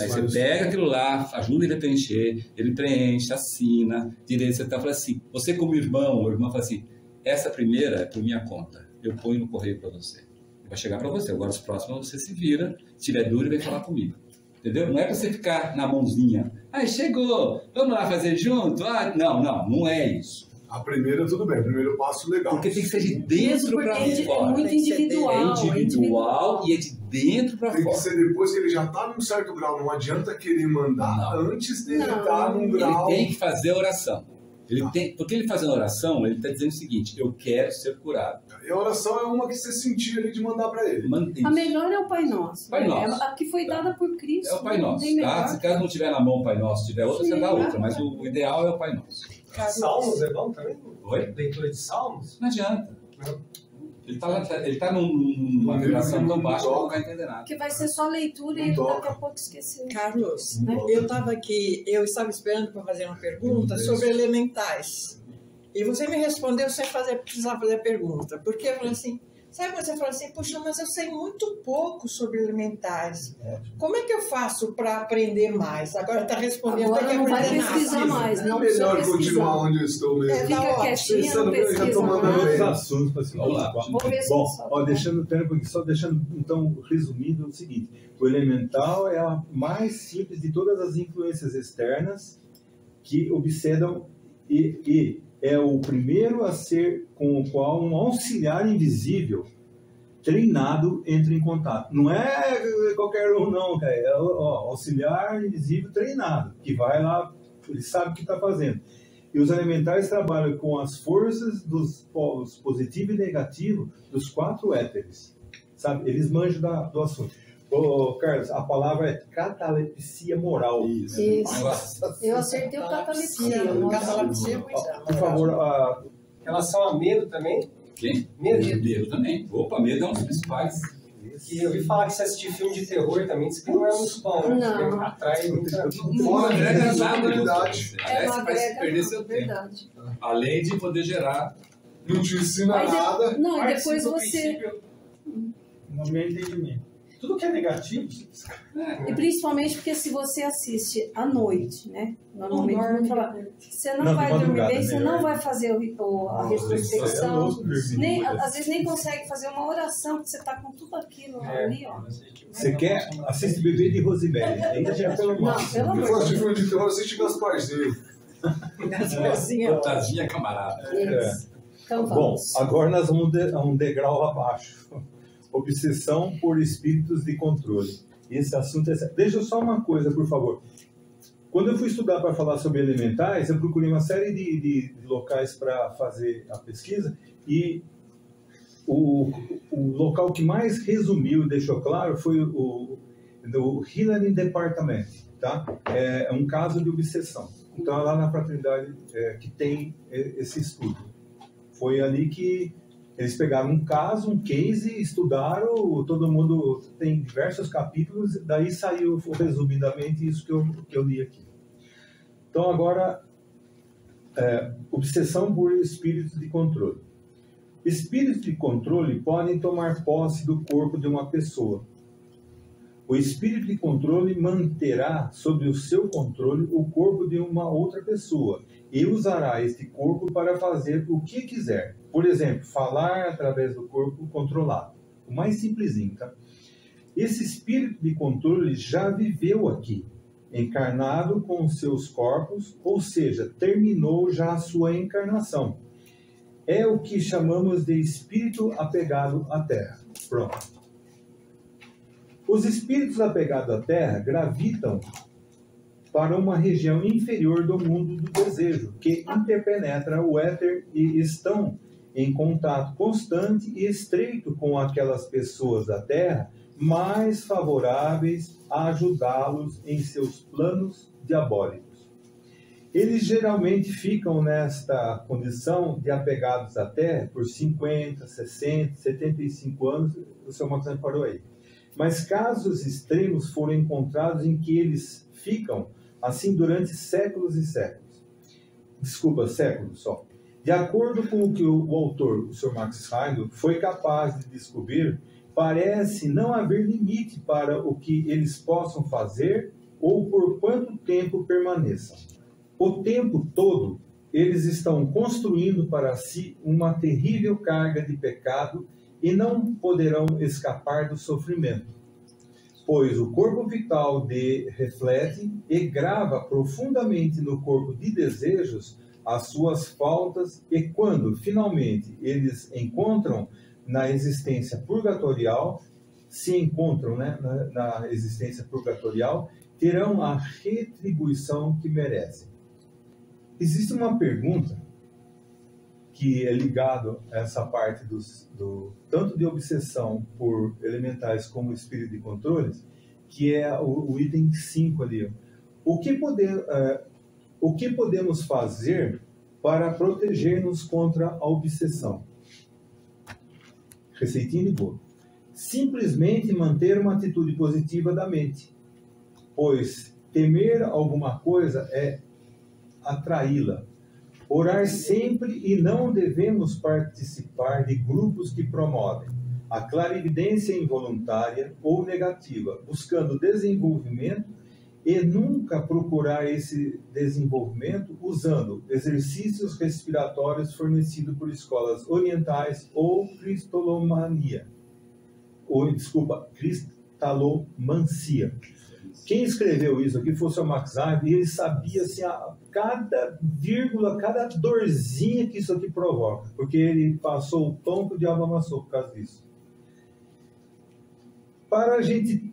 você pega aquilo lá, ajuda ele a preencher. Ele preenche, assina. Direito, você fala assim, você como irmão, ou irmã fala assim, essa primeira é por minha conta. Eu ponho no correio para você. Vai chegar para você. Agora os próximos você se vira. Se tiver dúvida, vem falar comigo. Entendeu? Não é para você ficar na mãozinha. Ah, chegou, vamos lá fazer junto? Ah, não é isso. A primeira, tudo bem, primeiro passo legal. Porque tem que ser de dentro para fora. É muito individual. É individual e é de dentro para fora. Tem que ser depois que ele já está num certo grau. Não adianta querer mandar antes dele estar num grau. Ele tem que fazer a oração. Porque ele fazendo a oração, ele está dizendo o seguinte, eu quero ser curado. E a oração é uma que você sentia ali de mandar para ele. A melhor é o Pai Nosso. Pai Nosso. A que foi dada por Cristo. É o Pai Nosso. Tá? Se caso não tiver na mão o Pai Nosso, se tiver outra, você dá outra. Mas o ideal é o Pai Nosso. Salmos é bom também? Oi? Leitura de Salmos? Não adianta. Ele está numa vibração tão baixa que não vai entender nada. Porque vai ser só leitura e daqui a pouco esqueceu. Carlos, eu estava esperando para fazer uma pergunta sobre elementais. E você me respondeu sem precisar fazer a pergunta. Porque eu falei assim, sabe quando você fala assim, puxa, mas eu sei muito pouco sobre elementais. Como é que eu faço para aprender mais? Agora está respondendo. Agora não vai pesquisar mais. Não é melhor continuar onde eu estou mesmo. Fica quietinha, não pesquisa mais. Assuntos para se falar. Bom, deixando então resumindo o seguinte: o elemental é a mais simples de todas as influências externas que obsedam e é o primeiro a ser com o qual um auxiliar invisível treinado entra em contato. Não é qualquer um, não, cara. É auxiliar invisível treinado, que vai lá, ele sabe o que está fazendo. E os elementais trabalham com as forças dos polos positivo e negativo dos 4 éteres. Sabe? Eles manjam do assunto. Carlos, a palavra é catalepsia moral. Isso. Eu acertei o catalepsia. Por favor, em relação a medo também? Quem? Medo também. Opa, medo é um dos principais. E eu ouvi falar que se assistir filme de terror também, diz que não é muito bom, né? Não. Atrai muita... Fora Não de agrega nada, responsabilidade. Você vai perder seu tempo. Além de poder gerar. Não te ensina nada. Não, e depois você... No meu entendimento. Tudo que é negativo. E principalmente porque se você assiste à noite, né? Normalmente você não vai dormir bem, você não vai fazer a retrospecção, às vezes nem consegue fazer uma oração, porque você está com tudo aquilo ali, ó. Você quer? Assiste Bebê de Rosemary. Ainda já pelo Não, pelo amor de Deus. Se for de terror, assiste Gasparzinho. Gasparzinho, camarada. Então Bom, vamos. agora nós vamos a um degrau abaixo. Obsessão por espíritos de controle. Esse assunto é... Deixa só uma coisa, por favor. Quando eu fui estudar para falar sobre elementais, eu procurei uma série de locais para fazer a pesquisa e o local que mais resumiu e deixou claro foi o Healing Department, tá? É um caso de obsessão. Então, é lá na fraternidade que tem esse estudo. Foi ali que eles pegaram um caso, um case, estudaram, todo mundo tem diversos capítulos, daí saiu resumidamente isso que eu li aqui. Então agora, obsessão por espíritos de controle. Espíritos de controle podem tomar posse do corpo de uma pessoa. O espírito de controle manterá sob o seu controle o corpo de uma outra pessoa e usará este corpo para fazer o que quiser. Por exemplo, falar através do corpo controlado. O mais simplesinho, tá? Esse espírito de controle já viveu aqui. encarnado com seus corpos, ou seja, terminou já a sua encarnação. É o que chamamos de espírito apegado à Terra. Pronto. Os espíritos apegados à Terra gravitam para uma região inferior do mundo do desejo, que interpenetra o éter e estão em contato constante e estreito com aquelas pessoas da Terra mais favoráveis a ajudá-los em seus planos diabólicos. Eles geralmente ficam nesta condição de apegados à Terra por 50, 60, 75 anos, o Sr. Maxime parou aí. Mas casos extremos foram encontrados em que eles ficam assim durante séculos e séculos. Desculpa, séculos só. De acordo com o que o autor, o Sr. Max Heindel, foi capaz de descobrir, parece não haver limite para o que eles possam fazer ou por quanto tempo permaneçam. O tempo todo, eles estão construindo para si uma terrível carga de pecado e não poderão escapar do sofrimento, pois o corpo vital reflete e grava profundamente no corpo de desejos as suas faltas, e quando finalmente eles encontram na existência purgatorial, se encontram, né, na existência purgatorial, terão a retribuição que merecem. Existe uma pergunta que é ligado a essa parte tanto de obsessão por elementais como espírito de controles, que é o item 5 ali. O que podemos fazer para proteger-nos contra a obsessão? Receitinha de bolo. Simplesmente manter uma atitude positiva da mente, pois temer alguma coisa é atraí-la. Orar sempre, e não devemos participar de grupos que promovem a clarividência involuntária ou negativa, buscando desenvolvimento, e nunca procurar esse desenvolvimento usando exercícios respiratórios fornecidos por escolas orientais ou cristalomancia. Quem escreveu isso aqui foi o Sr. Max Heindel, e ele sabia assim, cada vírgula, cada dorzinha que isso aqui provoca, porque ele passou o pão que o diabo amassou por causa disso. Para a gente,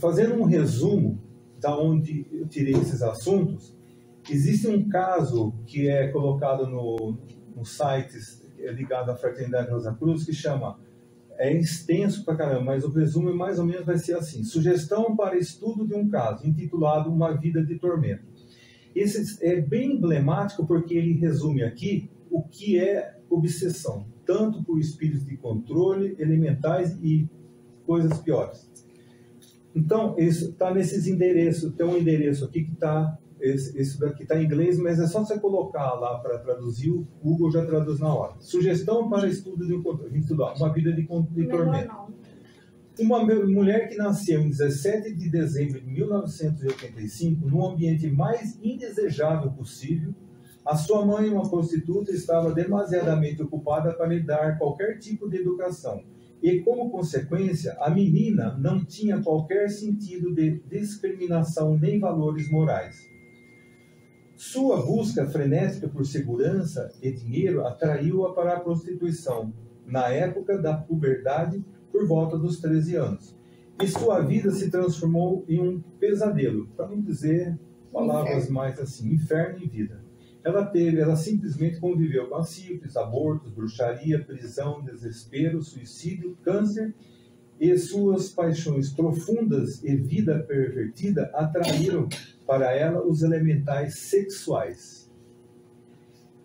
fazendo um resumo da onde eu tirei esses assuntos, existe um caso que é colocado no site ligado à Fraternidade Rosa Cruz, que chama, é extenso pra caramba, mas o resumo mais ou menos vai ser assim: sugestão para estudo de um caso, intitulado Uma Vida de Tormento. Esse é bem emblemático porque ele resume aqui o que é obsessão, tanto por espíritos de controle, elementais e coisas piores. Então, isso está nesses endereços. Tem um endereço aqui que está, esse daqui está em inglês, mas é só você colocar lá para traduzir, o Google já traduz na hora. Sugestão para estudo de Uma Vida de Tormento. Uma mulher que nasceu em 17 de dezembro de 1985, num ambiente mais indesejável possível, a sua mãe, uma prostituta, estava demasiadamente ocupada para lhe dar qualquer tipo de educação. E, como consequência, a menina não tinha qualquer sentido de discriminação nem valores morais. Sua busca frenética por segurança e dinheiro atraiu-a para a prostituição, na época da puberdade, por volta dos 13 anos. E sua vida se transformou em um pesadelo, para não dizer palavras mais assim, inferno em vida. Ela simplesmente conviveu com a sífilis, abortos, bruxaria, prisão, desespero, suicídio, câncer, e suas paixões profundas e vida pervertida atraíram para ela os elementais sexuais,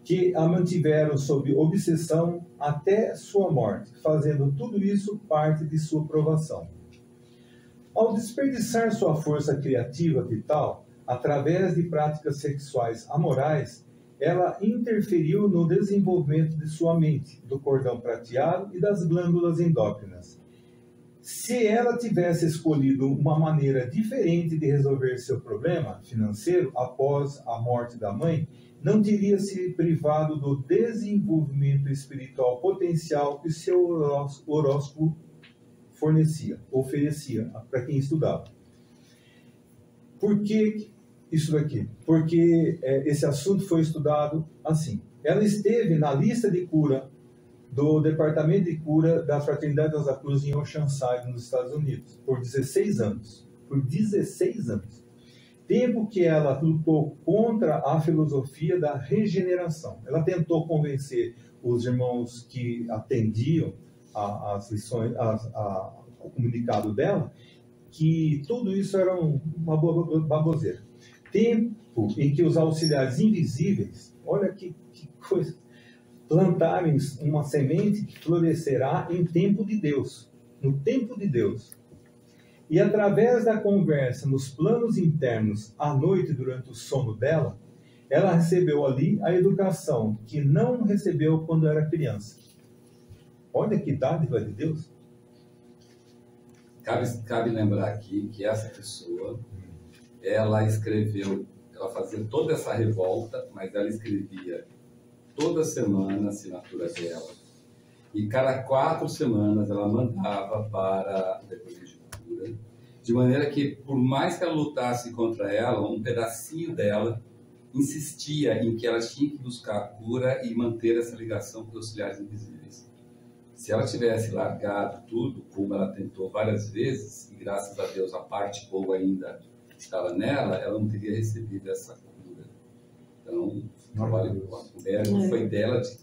que a mantiveram sob obsessão até sua morte, fazendo tudo isso parte de sua provação. Ao desperdiçar sua força criativa vital, através de práticas sexuais amorais, ela interferiu no desenvolvimento de sua mente, do cordão prateado e das glândulas endócrinas. Se ela tivesse escolhido uma maneira diferente de resolver seu problema financeiro após a morte da mãe, não teria se privado do desenvolvimento espiritual potencial que seu horóscopo oferecia para quem estudava. Por que isso daqui? Porque esse assunto foi estudado assim. Ela esteve na lista de cura do Departamento de Cura da Fraternidade Rosa Cruz em Oceanside, nos Estados Unidos, por 16 anos. Por 16 anos. Tempo que ela lutou contra a filosofia da regeneração. Ela tentou convencer os irmãos que atendiam as lições, o comunicado dela, que tudo isso era uma baboseira. Tempo em que os auxiliares invisíveis, olha que coisa, plantarem uma semente que florescerá em tempo de Deus, no tempo de Deus. E através da conversa nos planos internos, à noite, durante o sono dela, ela recebeu ali a educação que não recebeu quando era criança. Olha que dádiva de Deus. Cabe lembrar aqui que essa pessoa, ela escreveu, ela fazia toda essa revolta, mas ela escrevia toda semana a assinatura dela. E cada 4 semanas ela mandava para o Departamento de Cura, de maneira que, por mais que ela lutasse contra ela, um pedacinho dela insistia em que ela tinha que buscar a cura e manter essa ligação com os auxiliares invisíveis. Se ela tivesse largado tudo, como ela tentou várias vezes, e graças a Deus a parte boa ainda estava nela, ela não teria recebido essa cura. Então, o trabalho o mérito foi dela de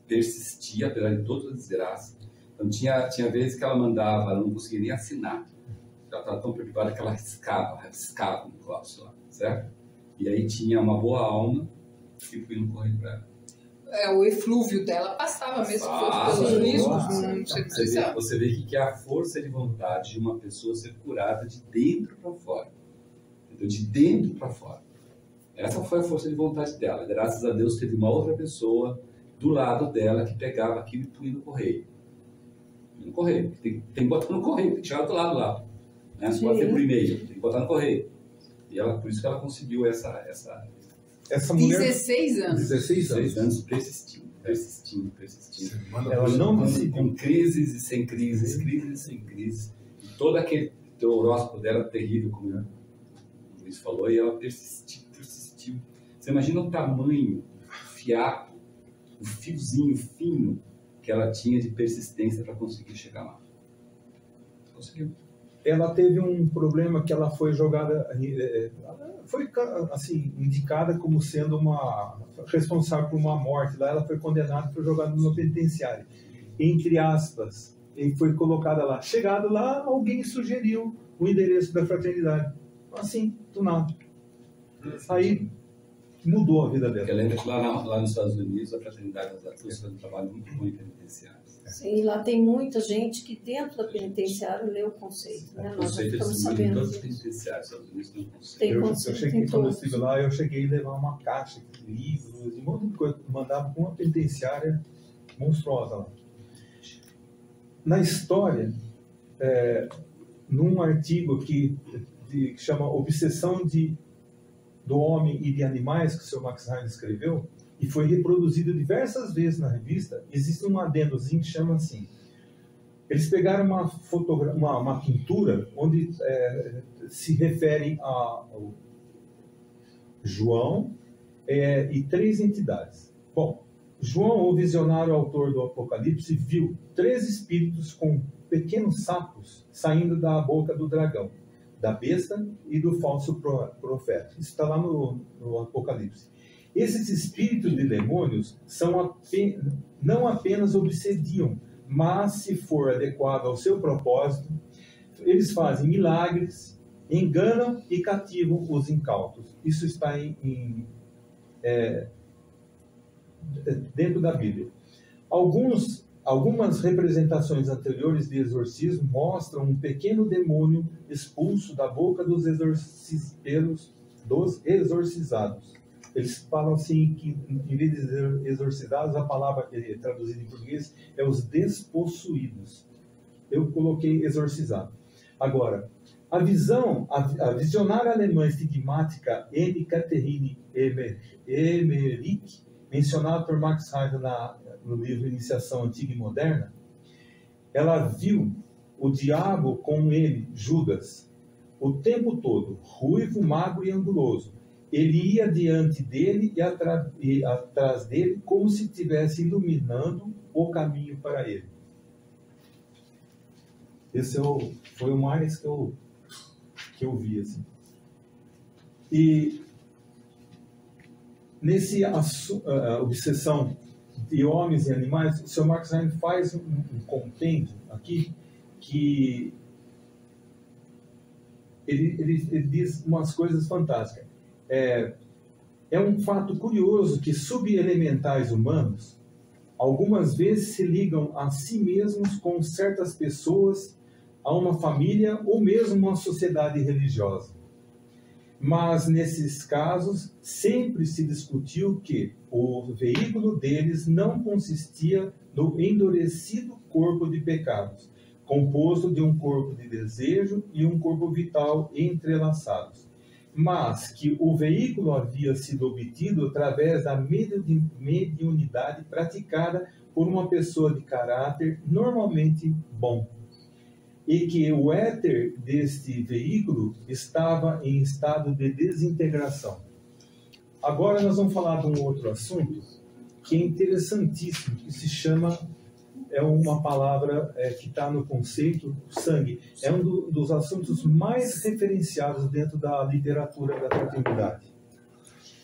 persistir, apesar de toda a desgraça. Então, tinha vezes que ela mandava, ela não conseguia nem assinar. Ela estava tão preocupada que ela rabiscava no negócio lá, certo? E aí tinha uma boa alma que fui no correio para ela. O eflúvio dela passava mesmo pelos riscos. Você vê que é a força de vontade de uma pessoa ser curada de dentro para fora. Entendeu? De dentro para fora. Essa foi a força de vontade dela. Graças a Deus teve uma outra pessoa do lado dela que pegava aquilo e punha no correio. No correio. Tem que botar no correio, tem que tirar do lado lá. Né? Não pode ser por e-mail, tem que botar no correio. E ela, por isso que ela conseguiu essa mulher, 16 anos. 16 anos persistindo. Ela não conseguiu. Com crises e sem crises, crises e sem crises. E todo aquele horóscopo dela terrível, como o Luiz falou, e ela persistiu. Você imagina o tamanho, o fiapo, o fiozinho fino que ela tinha de persistência para conseguir chegar lá. Conseguiu. Ela teve um problema que ela foi jogada, foi assim, indicada como sendo uma responsável por uma morte. Lá ela foi condenada e foi jogada numa penitenciária. Entre aspas, e foi colocada lá. Chegado lá, alguém sugeriu o endereço da fraternidade. Assim, do nada. Aí mudou a vida dela. Porque lembra que lá nos Estados Unidos a fraternidade Rosa Cruz faz um trabalho muito bom em penitenciários. Sim, lá tem muita gente que dentro da penitenciária lê o conceito. Né? Nós já estamos sabendo. Todos os penitenciários dos Estados Unidos têm conceito. Tem Eu conceito, cheguei, tem quando eu todos. estive lá, eu cheguei a levar uma caixa de livros, um monte de coisa, mandava para uma penitenciária monstruosa lá. Na história, num artigo que chama Obsessão do Homem e de Animais, que o Sr. Max Heine escreveu, e foi reproduzido diversas vezes na revista, existe um adendozinho que chama assim. Eles pegaram uma pintura onde se referem a João e 3 entidades. Bom, João, o visionário autor do Apocalipse, viu 3 espíritos com pequenos sapos saindo da boca do dragão, da besta e do falso profeta. Isso está lá no Apocalipse. Esses espíritos de demônios não apenas obsediam, mas, se for adequado ao seu propósito, eles fazem milagres, enganam e cativam os incautos. Isso está dentro da Bíblia. Algumas representações anteriores de exorcismo mostram um pequeno demônio expulso da boca dos exorcizados. Eles falam assim que, em vez de dizer exorcizados, a palavra traduzida em português é os despossuídos. Eu coloquei exorcizado. Agora, a visionária alemã estigmática Anne Catherine Emmerich, mencionada por Max Heine no livro Iniciação Antiga e Moderna, ela viu o diabo com ele, Judas, o tempo todo, ruivo, magro e anguloso. Ele ia diante dele e atrás dele, como se estivesse iluminando o caminho para ele. Esse foi o mais que eu vi, assim. E nesse obsessão de homens e animais, o Sr. Marcos Heine faz um compêndio aqui que ele diz umas coisas fantásticas. É um fato curioso que subelementais humanos algumas vezes se ligam a si mesmos com certas pessoas, a uma família ou mesmo uma sociedade religiosa. Mas, nesses casos, sempre se discutiu que o veículo deles não consistia no endurecido corpo de pecados, composto de um corpo de desejo e um corpo vital entrelaçados, mas que o veículo havia sido obtido através da mediunidade praticada por uma pessoa de caráter normalmente bom, e que o éter deste veículo estava em estado de desintegração. Agora nós vamos falar de um outro assunto que é interessantíssimo, que se chama, é uma palavra que está no conceito, sangue. É um dos assuntos mais referenciados dentro da literatura da fraternidade.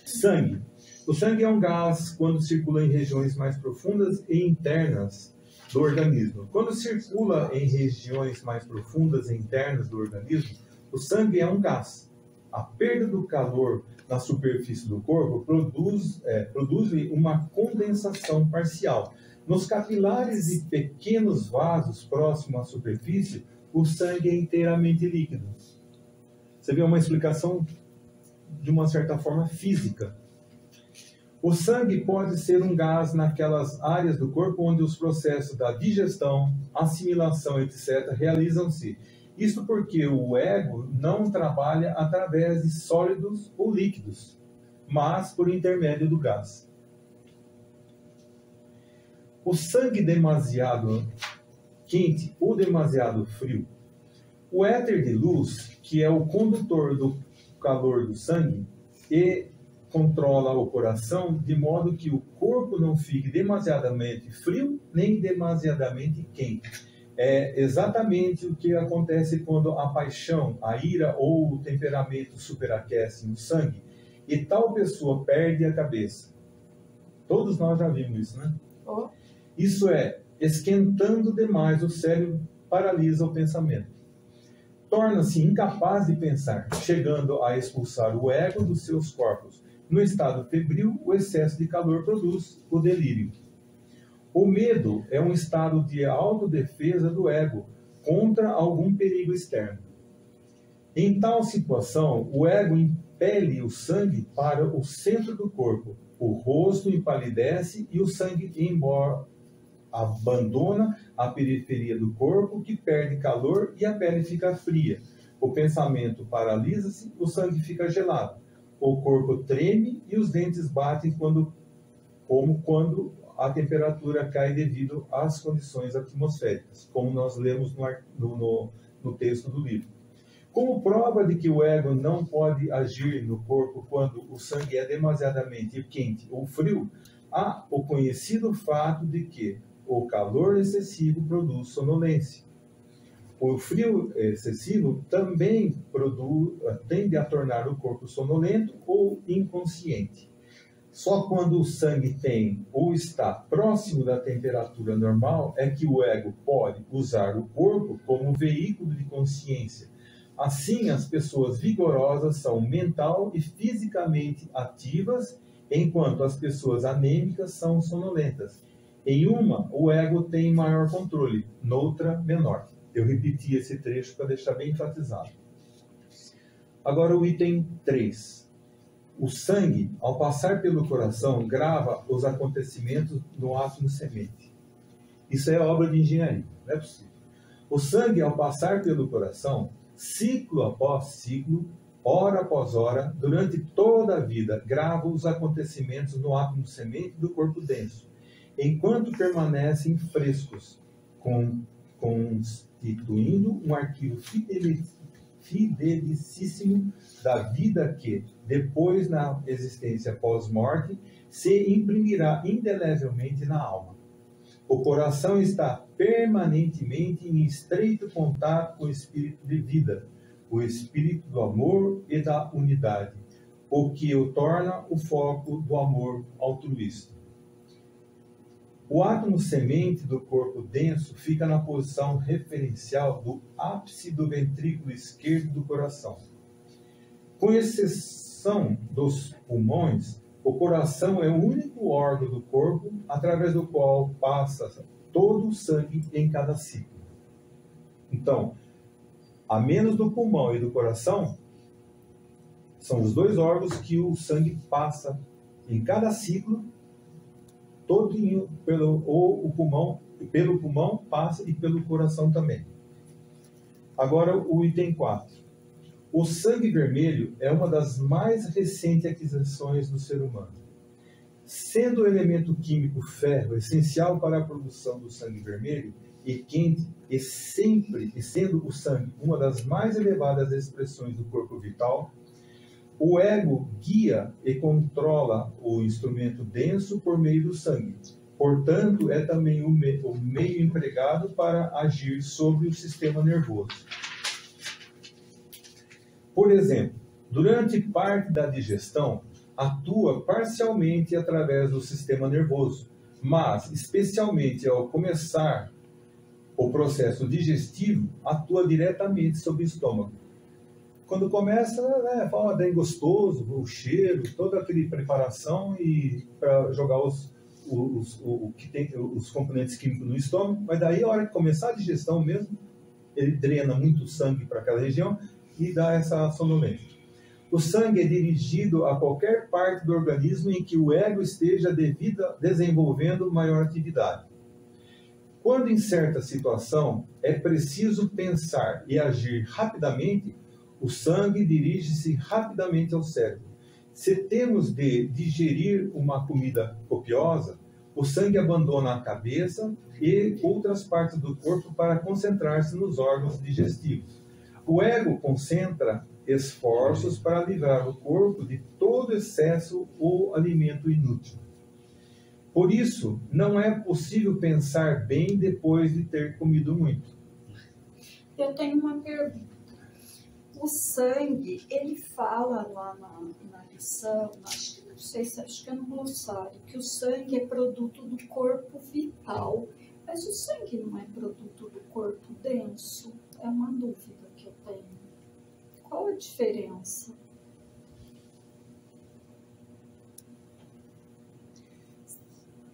Sangue. O sangue é um gás quando circula em regiões mais profundas e internas do organismo. Quando circula em regiões mais profundas e internas do organismo, o sangue é um gás. A perda do calor na superfície do corpo produz-lhe uma condensação parcial. Nos capilares e pequenos vasos próximos à superfície, o sangue é inteiramente líquido. Você vê uma explicação, de uma certa forma, física. O sangue pode ser um gás naquelas áreas do corpo onde os processos da digestão, assimilação, etc., realizam-se. Isso porque o ego não trabalha através de sólidos ou líquidos, mas por intermédio do gás. O sangue demasiado quente ou demasiado frio. O éter de luz, que é o condutor do calor do sangue, e controla o coração de modo que o corpo não fique demasiadamente frio nem demasiadamente quente. É exatamente o que acontece quando a paixão, a ira ou o temperamento superaquecem o sangue e tal pessoa perde a cabeça. Todos nós já vimos isso, né? Oh. Isso é, esquentando demais o cérebro, paralisa o pensamento. Torna-se incapaz de pensar, chegando a expulsar o ego dos seus corpos. No estado febril, o excesso de calor produz o delírio. O medo é um estado de autodefesa do ego contra algum perigo externo. Em tal situação, o ego impele o sangue para o centro do corpo. O rosto empalidece e o sangue abandona a periferia do corpo, que perde calor e a pele fica fria. O pensamento paralisa-se, o sangue fica gelado. O corpo treme e os dentes batem como quando a temperatura cai devido às condições atmosféricas, como nós lemos no texto do livro. Como prova de que o ego não pode agir no corpo quando o sangue é demasiadamente quente ou frio, há o conhecido fato de que o calor excessivo produz sonolência. O frio excessivo também tende a tornar o corpo sonolento ou inconsciente. Só quando o sangue tem ou está próximo da temperatura normal é que o ego pode usar o corpo como veículo de consciência. Assim, as pessoas vigorosas são mental e fisicamente ativas, enquanto as pessoas anêmicas são sonolentas. Em uma, o ego tem maior controle, noutra, menor. Eu repeti esse trecho para deixar bem enfatizado. Agora o item 3. O sangue, ao passar pelo coração, grava os acontecimentos no átomo semente. Isso é obra de engenharia, não é possível. O sangue, ao passar pelo coração, ciclo após ciclo, hora após hora, durante toda a vida, grava os acontecimentos no átomo semente do corpo denso, enquanto permanecem frescos, constituindo um arquivo fidelicíssimo da vida que, depois na existência pós-morte, se imprimirá indelevelmente na alma. O coração está permanentemente em estreito contato com o espírito de vida, o espírito do amor e da unidade, o que o torna o foco do amor altruísta. O átomo semente do corpo denso fica na posição referencial do ápice do ventrículo esquerdo do coração. Com exceção dos pulmões, o coração é o único órgão do corpo através do qual passa todo o sangue em cada ciclo. Então, a menos do pulmão e do coração, são os dois órgãos que o sangue passa em cada ciclo, todinho pelo pulmão passa e pelo coração também. Agora o item 4. O sangue vermelho é uma das mais recentes aquisições do ser humano. Sendo o elemento químico ferro essencial para a produção do sangue vermelho e quente, e sendo o sangue uma das mais elevadas expressões do corpo vital, o ego guia e controla o instrumento denso por meio do sangue. Portanto, é também o meio empregado para agir sobre o sistema nervoso. Por exemplo, durante parte da digestão, atua parcialmente através do sistema nervoso, mas, especialmente ao começar o processo digestivo, atua diretamente sobre o estômago. Quando começa, fala bem gostoso, o cheiro, toda aquela preparação e para jogar os componentes químicos no estômago, mas daí a hora que começar a digestão mesmo, ele drena muito sangue para aquela região e dá essa sonolência. O sangue é dirigido a qualquer parte do organismo em que o ego esteja desenvolvendo maior atividade. Quando em certa situação é preciso pensar e agir rapidamente, o sangue dirige-se rapidamente ao cérebro. Se temos de digerir uma comida copiosa, o sangue abandona a cabeça e outras partes do corpo para concentrar-se nos órgãos digestivos. O ego concentra esforços para livrar o corpo de todo excesso ou alimento inútil. Por isso, não é possível pensar bem depois de ter comido muito. Eu tenho uma pergunta. O sangue, ele fala lá na lição, acho que é no glossário, que o sangue é produto do corpo vital. Mas o sangue não é produto do corpo denso? É uma dúvida que eu tenho. Qual a diferença?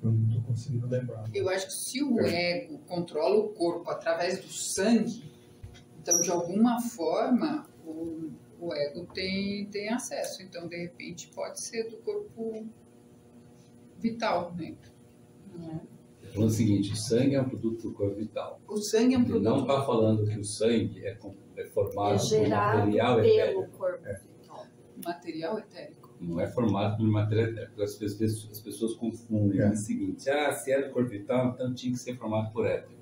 Eu não estou conseguindo lembrar. Eu acho que se o ego controla o corpo através do sangue, então, de alguma forma, o ego tem acesso. Então, de repente, pode ser do corpo vital, né? Falando o seguinte, o sangue é um produto do corpo vital. O sangue é um produto. Ele não está falando que o sangue é formado por material pelo etérico. corpo vital. Material etérico. Não é formado por material etérico. As pessoas confundem. É o seguinte, se é do corpo vital, então tinha que ser formado por éter.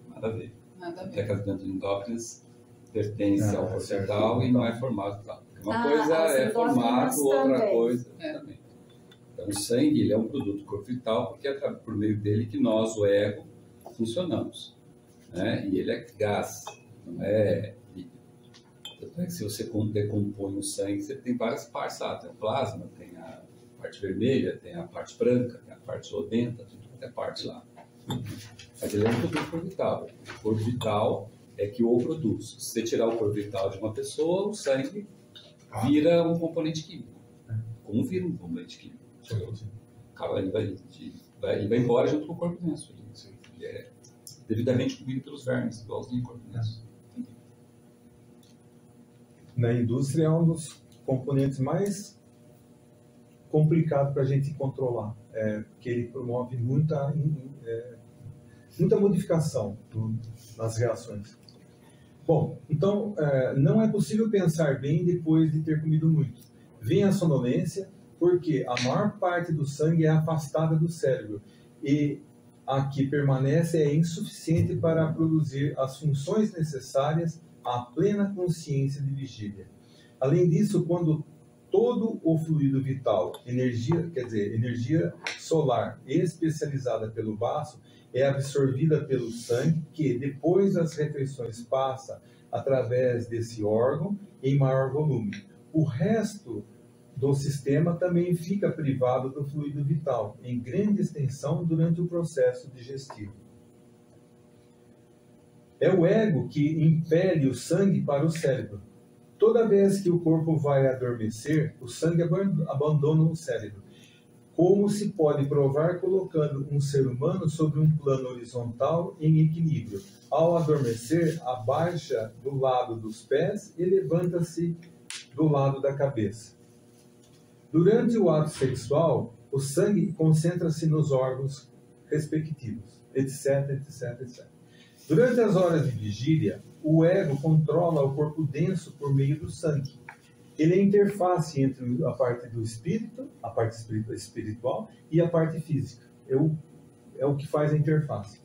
Nada a ver. Nada a ver. Até que as glândulas endócrinas pertencem ao corpo vital e não é formado tal. Uma coisa é formado, outra coisa também. Então, o sangue ele é um produto do corpo vital porque é por meio dele que nós, o ego, funcionamos. Né? E ele é gás, não é líquido. Tanto é que se você decompõe o sangue, você tem várias partes lá. Tem o plasma, tem a parte vermelha, tem a parte branca, tem a parte odenta, tudo quanto é parte lá. Mas ele é um produto do corpo vital. O corpo vital é que o produz. Se você tirar o corpo vital de uma pessoa, o sangue vira um componente químico. Como vira um componente químico? Ele vai embora junto com o corpo denso. Ele é devidamente comido pelos vermes, igualzinho ao corpo denso. Na indústria é um dos componentes mais complicados para a gente controlar, porque ele promove muita modificação nas reações. Bom, então não é possível pensar bem depois de ter comido muito. Vem a sonolência, porque a maior parte do sangue é afastada do cérebro e a que permanece é insuficiente para produzir as funções necessárias à plena consciência de vigília. Além disso, quando todo o fluido vital, energia solar especializada pelo baço, é absorvida pelo sangue, que depois das refeições passa através desse órgão em maior volume. O resto do sistema também fica privado do fluido vital, em grande extensão durante o processo digestivo. É o ego que impele o sangue para o cérebro. Toda vez que o corpo vai adormecer, o sangue abandona o cérebro. Como se pode provar colocando um ser humano sobre um plano horizontal em equilíbrio. Ao adormecer, abaixa do lado dos pés e levanta-se do lado da cabeça. Durante o ato sexual, o sangue concentra-se nos órgãos respectivos, etc, etc, etc. Durante as horas de vigília, o ego controla o corpo denso por meio do sangue. Ele é a interface entre a parte do espírito, a parte espiritual, e a parte física. É o que faz a interface.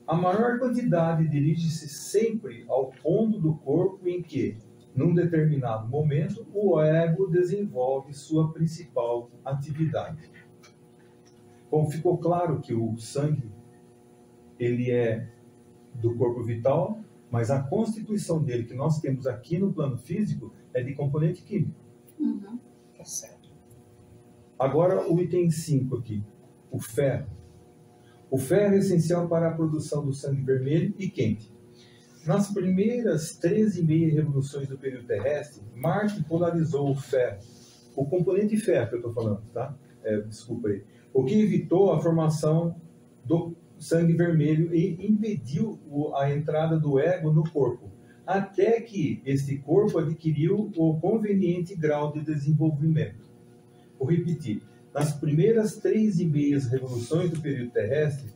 A maior quantidade dirige-se sempre ao ponto do corpo em que, num determinado momento, o ego desenvolve sua principal atividade. Bom, ficou claro que o sangue ele é do corpo vital, mas a constituição dele que nós temos aqui no plano físico é de componente químico. Uhum. Tá certo. Agora o item 5 aqui, o ferro. O ferro é essencial para a produção do sangue vermelho e quente. Nas primeiras 13,5 revoluções do período terrestre, Marte polarizou o ferro. O componente ferro que eu estou falando, tá? Desculpa aí. O que evitou a formação do sangue vermelho e impediu a entrada do ego no corpo, até que este corpo adquiriu o conveniente grau de desenvolvimento. Vou repetir. Nas primeiras 3,5 revoluções do período terrestre,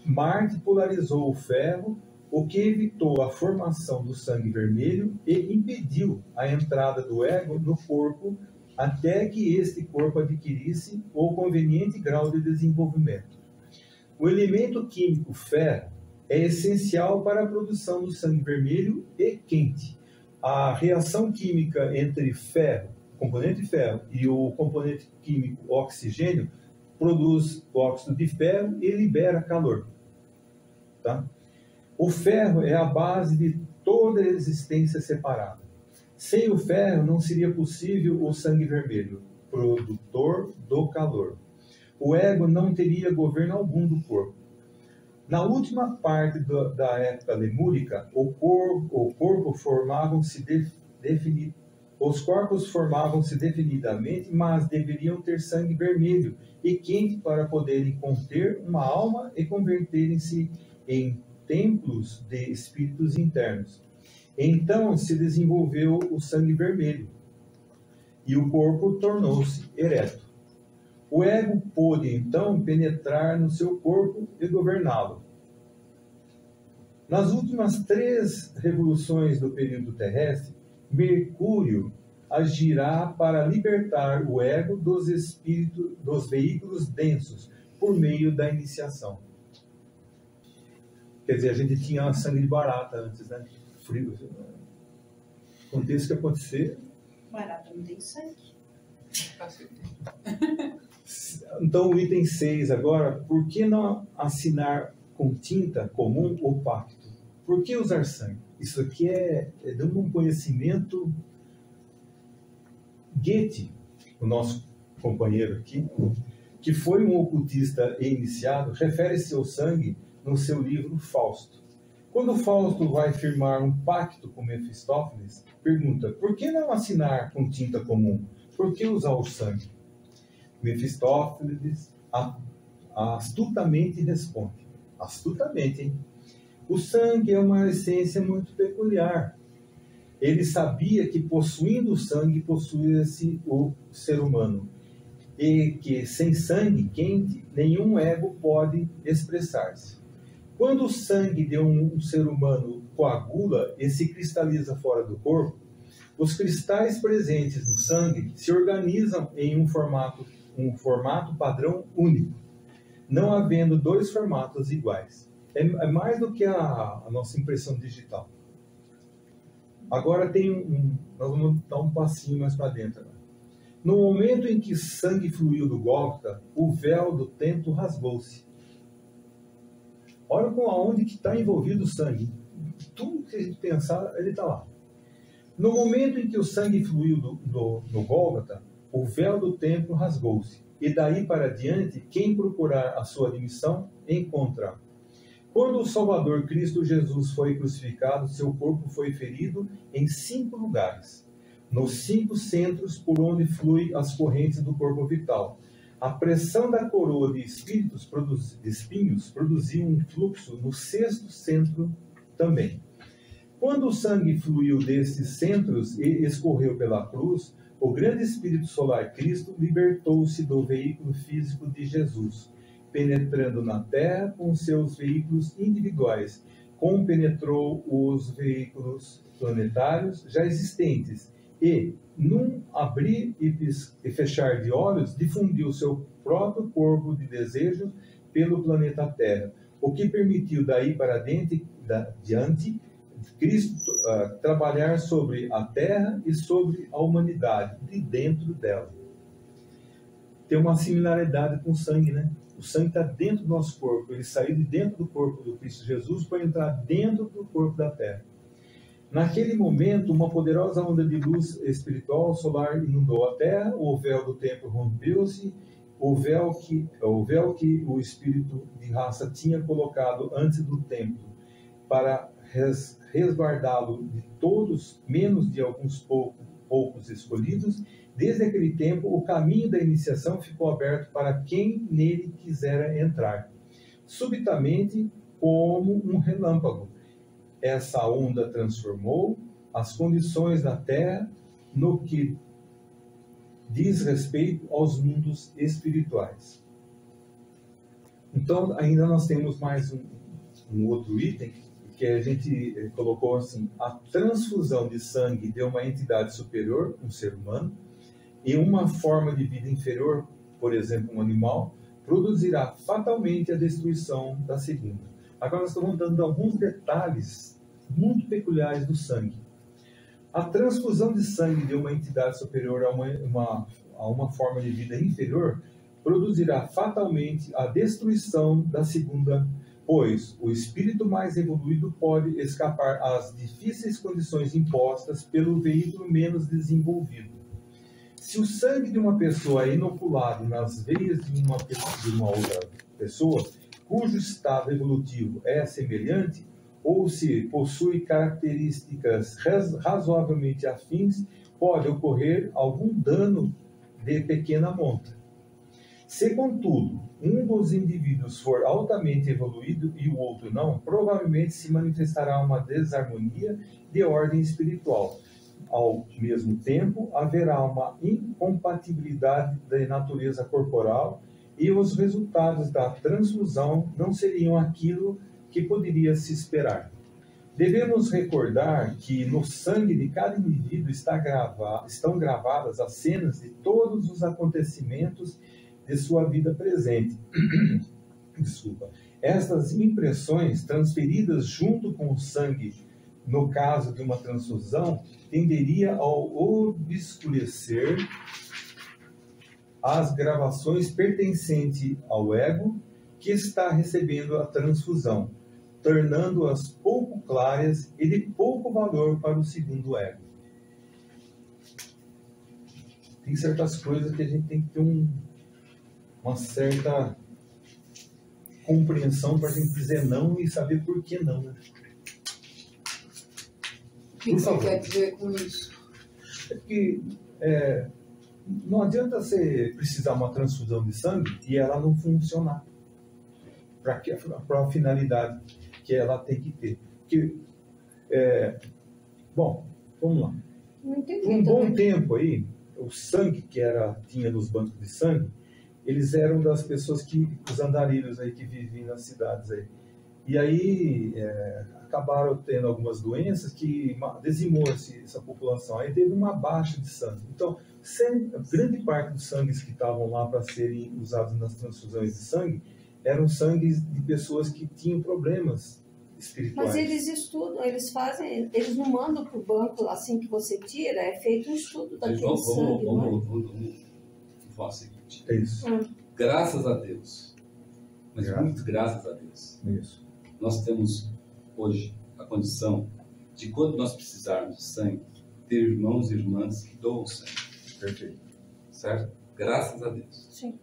Marte polarizou o ferro, o que evitou a formação do sangue vermelho e impediu a entrada do ego no corpo, até que este corpo adquirisse o conveniente grau de desenvolvimento. O elemento químico ferro é essencial para a produção do sangue vermelho e quente. A reação química entre ferro, componente ferro, e o componente químico oxigênio produz óxido de ferro e libera calor. Tá? O ferro é a base de toda a existência separada. Sem o ferro não seria possível o sangue vermelho, produtor do calor. O ego não teria governo algum do corpo. Na última parte da época lemúrica, os corpos formavam-se definidamente, mas deveriam ter sangue vermelho e quente para poderem conter uma alma e converterem-se em templos de espíritos internos. Então se desenvolveu o sangue vermelho e o corpo tornou-se ereto. O ego pôde, então, penetrar no seu corpo e governá-lo. Nas últimas 3 revoluções do período terrestre, Mercúrio agirá para libertar o ego dos espíritos, dos veículos densos, por meio da iniciação. Quer dizer, a gente tinha sangue de barata antes, né? Frio. Aconteça o que acontecer. Barata não tem sangue. Então, o item 6 agora, por que não assinar com tinta comum o pacto? Por que usar sangue? Isso aqui é de um conhecimento. Goethe, o nosso companheiro aqui, que foi um ocultista e iniciado, refere-se ao sangue no seu livro Fausto. Quando Fausto vai firmar um pacto com Mefistófeles, pergunta, por que não assinar com tinta comum? Por que usar o sangue? Mefistófeles astutamente responde. Astutamente, hein? O sangue é uma essência muito peculiar. Ele sabia que possuindo o sangue, possuía-se o ser humano. E que sem sangue quente, nenhum ego pode expressar-se. Quando o sangue de um ser humano coagula e se cristaliza fora do corpo, os cristais presentes no sangue se organizam em um formato padrão único, não havendo 2 formatos iguais. É mais do que a nossa impressão digital. Agora nós vamos dar um passinho mais para dentro. Agora. No momento em que sangue fluiu do Gólgota, o véu do templo rasgou-se. Olha com aonde que está envolvido o sangue. Tudo que a gente pensar, ele está lá. No momento em que o sangue fluiu no Gólgota, o véu do templo rasgou-se. E daí para diante, quem procurar a sua admissão, encontra. Quando o Salvador Cristo Jesus foi crucificado, seu corpo foi ferido em 5 lugares, nos 5 centros por onde fluem as correntes do corpo vital. A pressão da coroa de espinhos produziu um fluxo no 6º centro também. Quando o sangue fluiu desses centros e escorreu pela cruz, o grande Espírito Solar Cristo libertou-se do veículo físico de Jesus, penetrando na Terra com seus veículos individuais, compenetrou os veículos planetários já existentes e, num abrir e fechar de olhos, difundiu seu próprio corpo de desejos pelo planeta Terra, o que permitiu daí para diante Cristo trabalhar sobre a Terra e sobre a humanidade, de dentro dela. Tem uma similaridade com o sangue, né? O sangue está dentro do nosso corpo. Ele saiu de dentro do corpo do Cristo Jesus para entrar dentro do corpo da Terra. Naquele momento, uma poderosa onda de luz espiritual solar inundou a Terra, o véu do templo rompeu-se, o véu que o espírito de raça tinha colocado antes do templo para resguardá-lo de todos, menos de alguns poucos escolhidos. Desde aquele tempo, o caminho da iniciação ficou aberto para quem nele quisera entrar. Subitamente, como um relâmpago, essa onda transformou as condições da Terra no que diz respeito aos mundos espirituais. Então, ainda nós temos mais um outro item, que a gente colocou assim: a transfusão de sangue de uma entidade superior, um ser humano, e uma forma de vida inferior, por exemplo, um animal, produzirá fatalmente a destruição da segunda. Agora nós estamos dando alguns detalhes muito peculiares do sangue. A transfusão de sangue de uma entidade superior a uma forma de vida inferior produzirá fatalmente a destruição da segunda, pois o espírito mais evoluído pode escapar às difíceis condições impostas pelo veículo menos desenvolvido. Se o sangue de uma pessoa é inoculado nas veias de uma outra pessoa, cujo estado evolutivo é semelhante, ou se possui características razoavelmente afins, pode ocorrer algum dano de pequena monta. Se, contudo, um dos indivíduos for altamente evoluído e o outro não, provavelmente se manifestará uma desarmonia de ordem espiritual. Ao mesmo tempo, haverá uma incompatibilidade da natureza corporal e os resultados da transfusão não seriam aquilo que poderia se esperar. Devemos recordar que no sangue de cada indivíduo estão gravadas as cenas de todos os acontecimentos de sua vida presente. Desculpa. Estas impressões, transferidas junto com o sangue, no caso de uma transfusão, tenderia ao obscurecer as gravações pertencentes ao ego que está recebendo a transfusão, tornando-as pouco claras e de pouco valor para o segundo ego. Tem certas coisas que a gente tem que ter uma certa compreensão para a gente dizer não e saber por que não, né? O que você quer dizer com isso? É que não adianta você precisar uma transfusão de sangue e ela não funcionar para a finalidade que ela tem que ter. Porque, bom, vamos lá. Por um bom tempo aí, o sangue que tinha nos bancos de sangue, eles eram das pessoas os andarilhos aí que viviam nas cidades aí. E aí acabaram tendo algumas doenças que dizimou essa população. Aí teve uma baixa de sangue. Então, grande parte dos sangues que estavam lá para serem usados nas transfusões de sangue eram sangues de pessoas que tinham problemas espirituais. Mas eles estudam, eles fazem, eles não mandam para o banco assim que você tira, é feito um estudo daquele sangue. Vamos falar o seguinte. É isso. Graças a Deus, mas muito graças a Deus, Isso. nós temos hoje a condição de, quando nós precisarmos de sangue, ter irmãos e irmãs que doam sangue. Perfeito. Certo? Graças a Deus. Sim.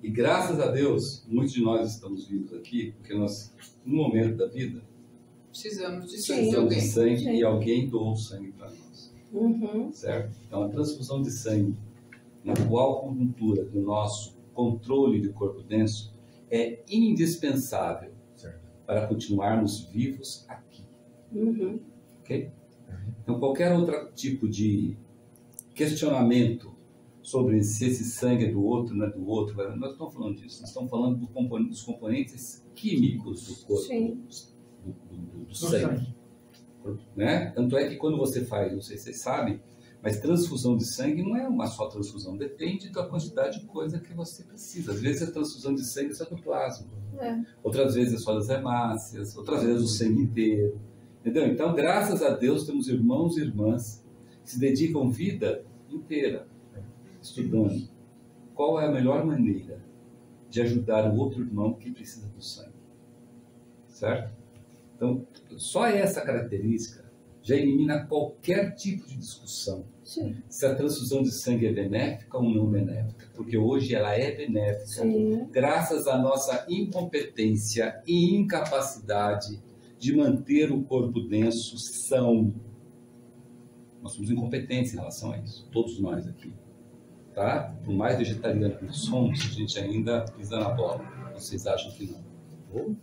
E graças a Deus, muitos de nós estamos vivos aqui, porque nós, no momento da vida, Precisamos de sangue de precisamos de alguém. sangue Sim. e alguém doou sangue para nós. Certo? Então, a transfusão de sangue, na atual conjuntura do nosso controle de corpo denso, é indispensável para continuarmos vivos aqui. Ok? Então, qualquer outro tipo de questionamento sobre se esse sangue é do outro, não é do outro, nós não estamos falando disso. Nós estamos falando dos componentes químicos do corpo, do sangue. Né? Tanto é que quando você faz, não sei se vocês sabem, mas transfusão de sangue não é uma só transfusão, depende da quantidade de coisa que você precisa. Às vezes a transfusão de sangue é só do plasma, outras vezes é só das hemácias, outras vezes o sangue inteiro. Entendeu? Então, graças a Deus, temos irmãos e irmãs que se dedicam vida inteira estudando qual é a melhor maneira de ajudar o outro irmão que precisa do sangue. Certo? Então, só essa característica já elimina qualquer tipo de discussão se a transfusão de sangue é benéfica ou não benéfica, porque hoje ela é benéfica graças à nossa incompetência e incapacidade de manter o corpo denso são. Nós somos incompetentes em relação a isso, todos nós aqui. Tá? Por mais vegetariano que somos, a gente ainda pisa na bola. Vocês acham que não?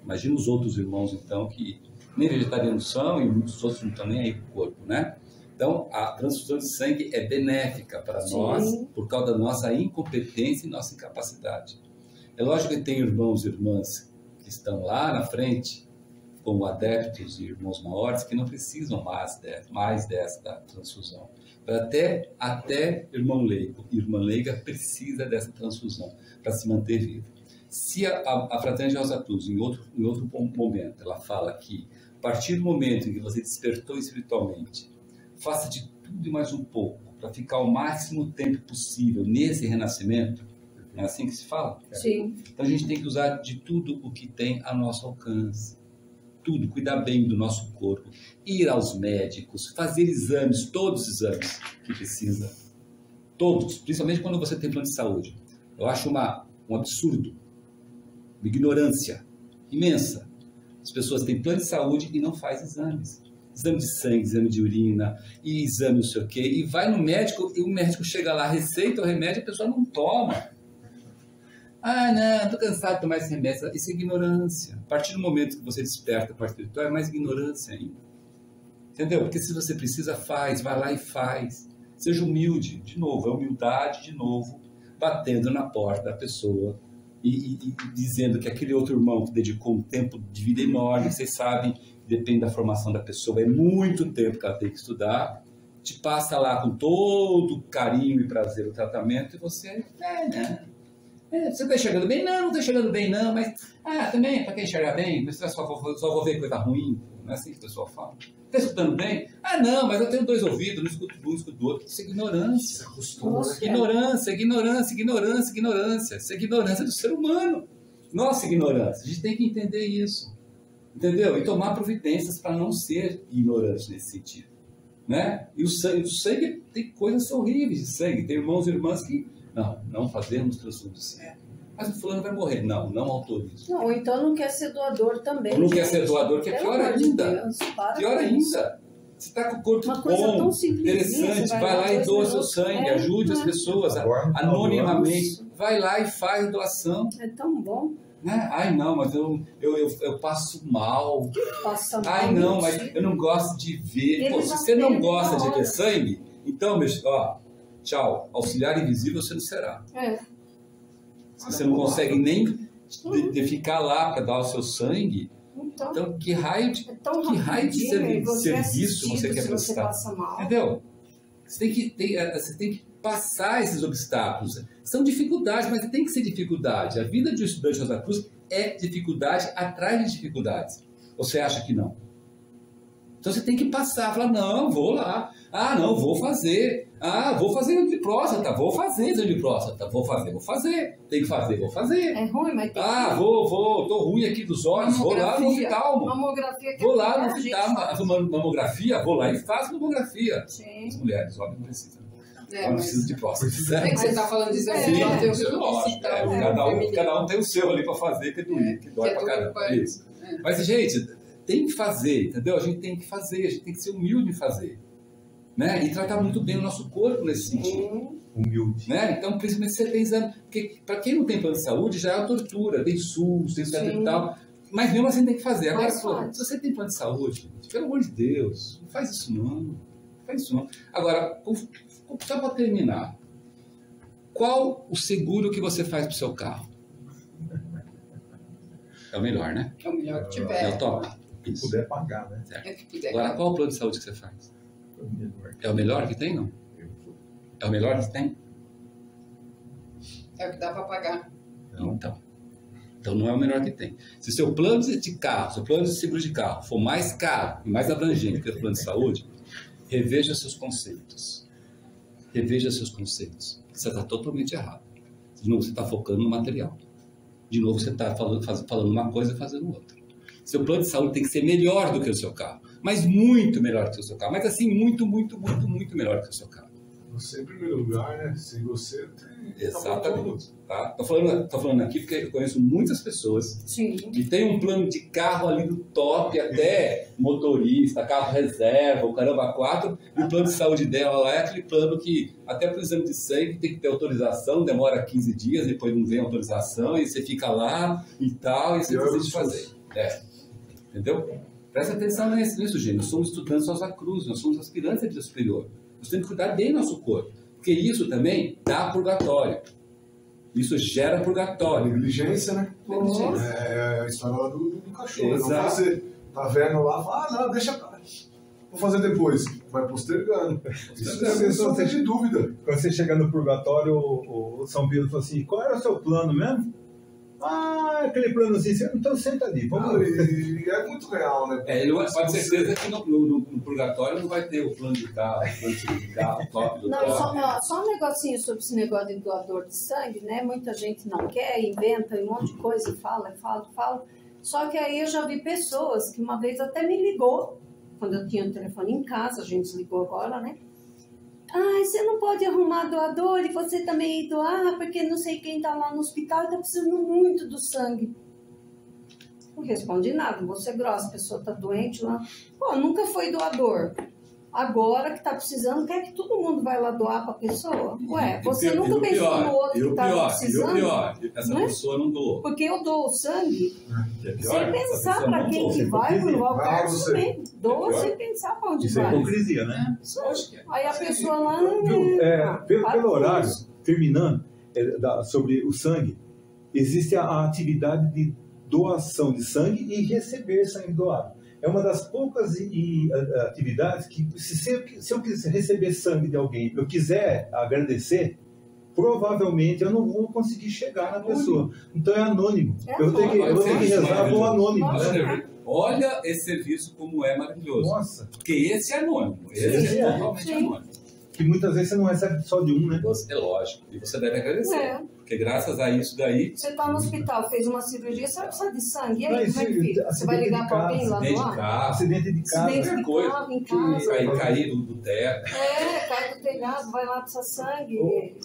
Imagina os outros irmãos, então, que nem vegetarianos são e muitos outros não estão nem aí com o corpo, né? Então, a transfusão de sangue é benéfica para nós por causa da nossa incompetência e nossa incapacidade. É lógico que tem irmãos e irmãs que estão lá na frente, como adeptos e irmãos maiores, que não precisam mais desta transfusão. Até irmão leigo e irmã leiga precisa dessa transfusão para se manter vivo. Se a Fraternidade Rosa Cruz, em outro momento, ela fala que a partir do momento em que você despertou espiritualmente, faça de tudo e mais um pouco para ficar o máximo tempo possível nesse renascimento, não é assim que se fala? Sim. Então a gente tem que usar de tudo o que tem a nosso alcance. Tudo, cuidar bem do nosso corpo, ir aos médicos, fazer exames, todos os exames que precisa. Todos, principalmente quando você tem plano de saúde. Eu acho um absurdo, uma ignorância imensa. As pessoas têm plano de saúde e não fazem exames. Exame de sangue, exame de urina, e exame não sei o quê. E vai no médico, e o médico chega lá, receita o remédio, a pessoa não toma. Ah, não, estou cansado de tomar esse remédio. Isso é ignorância. A partir do momento que você desperta a parte espiritual, é mais ignorância ainda. Entendeu? Porque se você precisa, faz, vai lá e faz. Seja humilde, de novo, é humildade, de novo, batendo na porta da pessoa e dizendo que aquele outro irmão que dedicou um tempo de vida enorme, vocês sabem, depende da formação da pessoa, é muito tempo que ela tem que estudar, te passa lá com todo carinho e prazer o tratamento e você, você está enxergando bem? Não estou enxergando bem não, mas também, para quem enxergar bem, mas só vou ver coisa ruim, não é assim que o pessoal fala. Está escutando bem? Não, mas eu tenho 2 ouvidos, não escuto um, escuto outro. Isso é ignorância. Ignorância. Isso é ignorância do ser humano. Nossa ignorância. A gente tem que entender isso. Entendeu? E tomar providências para não ser ignorante nesse sentido. Né? E o sangue tem coisas horríveis de sangue. Tem irmãos e irmãs que não fazemos transfusão de sangue. Mas o fulano vai morrer. Não autorizo. Não, então não quer ser doador também. Ou não quer ser doador, que é pior ainda. Pior ainda. Você está com o corpo bom, interessante, vai lá e doa seu sangue, ajude as pessoas anonimamente. Vai lá e faz doação. É tão bom. Né? Não, mas eu passo mal. Passa mal. Não, mas eu não gosto de ver. Pô, se você não gosta de ver sangue, então, tchau. Auxiliar invisível você não será. Se você não consegue nem de ficar lá para dar o seu sangue, então que raio de serviço você quer prestar? Entendeu? Você tem que passar esses obstáculos. São dificuldades, mas tem que ser dificuldade. A vida de um estudante de Rosa Cruz é dificuldade atrás de dificuldades. Ou você acha que não? Então você tem que passar, falar, não, vou lá. Ah, não, vou fazer. Ah, vou fazer exame de próstata, vou fazer exame de próstata. Vou fazer. Tem que fazer, vou fazer. É ruim, mas tem que... Ah, tô ruim aqui dos olhos, vou lá no oftalmo. Mamografia que vou lá no oftalmo, mamografia, vou lá e faço mamografia. Sim. As mulheres, homens não precisam. É, Não precisa de próstata. É que você está falando de exame Sim, de próstata, eu sim, não lógico, cada um tem o seu ali para fazer, que dói pra caramba. Isso. Mas, gente, tem que fazer, entendeu? A gente tem que fazer, a gente tem que ser humilde em fazer. Né? E tratar muito bem o nosso corpo nesse sentido. Humilde. Né? Então, principalmente se você tem exame. Porque, para quem não tem plano de saúde, já é uma tortura, tem SUS, tem etc e tal. Mas mesmo assim tem que fazer. Agora, pô, se você tem plano de saúde, gente, pelo amor de Deus, não faz isso não. Não faz isso não. Agora, só para terminar, qual o seguro que você faz para o seu carro? É o melhor, né? É o melhor que tiver. É o top. Se puder pagar, né? Certo. É que puder. Agora, qual o plano de saúde que você faz? É o melhor que tem, não? É o melhor que tem? É o que dá para pagar. Então não é o melhor que tem. Se seu plano de carro, seu plano de seguro de carro for mais caro e mais abrangente que o plano de saúde, reveja seus conceitos. Reveja seus conceitos. Você está totalmente errado. De novo, você está focando no material. De novo, você está falando uma coisa e fazendo outra. Seu plano de saúde tem que ser melhor do que o seu carro. Mas muito melhor que o seu carro. Mas assim, muito melhor que o seu carro. Você em primeiro lugar, né? Sem você tem... Exatamente. Tá? Tô falando aqui porque eu conheço muitas pessoas que tem um plano de carro ali do top, até motorista, carro reserva, o caramba 4, e o plano de saúde dela lá é aquele plano que até para o exame de sangue tem que ter autorização, demora 15 dias, depois não vem autorização, e você fica lá e tal, e você decide fazer. Entendeu? Presta atenção nisso, gente. Nós somos estudantes Rosa Cruz, nós somos aspirantes à vida superior. Nós temos que cuidar bem do nosso corpo. Porque isso também dá purgatório. Isso gera purgatório. Negligência, né? Negligência. É a história do cachorro. Exato. Então você tá vendo lá, fala, não, deixa pra... Vou fazer depois. Vai postergando. Isso é questão de dúvida. Quando você chega no purgatório, o São Pedro falou assim, qual era o seu plano mesmo? Ah, aquele planozinho, então senta ali, vamos ver. É muito real, né? Ele pode ter certeza que no purgatório não vai ter o plano de carro, o plano de carro, o top do top. Só um negocinho sobre esse negócio de doador de sangue, né? Muita gente não quer, inventa um monte de coisa e fala. Só que aí eu já vi pessoas que uma vez até me ligou, quando eu tinha o telefone em casa, a gente ligou agora, né? Ah, você não pode arrumar doador e você também doar, porque não sei quem está lá no hospital e está precisando muito do sangue. Não responde nada, você é grossa, a pessoa está doente lá. Pô, nunca foi doador. Agora que está precisando, quer que todo mundo vai lá doar para a pessoa? Ué, você nunca pensou no outro que estava precisando? E o pior, essa pessoa não doou. Porque eu dou o sangue sem pensar para para quem que vai, não vai o cara também. Doa sem pensar para onde vai. Isso é hipocrisia, né? Aí a pessoa lá... Pelo horário, terminando, sobre o sangue, existe a atividade de doação de sangue e receber sangue doado. É uma das poucas atividades que, se eu quiser receber sangue de alguém, eu quiser agradecer, provavelmente eu não vou conseguir chegar na pessoa. Então é anônimo. Eu vou ter que rezar com o anônimo. Né? Olha esse serviço como é maravilhoso. Nossa. Porque esse é anônimo. Esse é totalmente anônimo. Que muitas vezes você não recebe só de um, né? É lógico. E você deve agradecer. Porque graças a isso daí... Você está no hospital, fez uma cirurgia, você vai precisar de sangue. E aí, como é que fica? Você vai ligar para alguém lá do ar? Acidente de casa. Acidente de carro, em casa. Cair do teto. Cai do telhado, vai lá precisar sangue.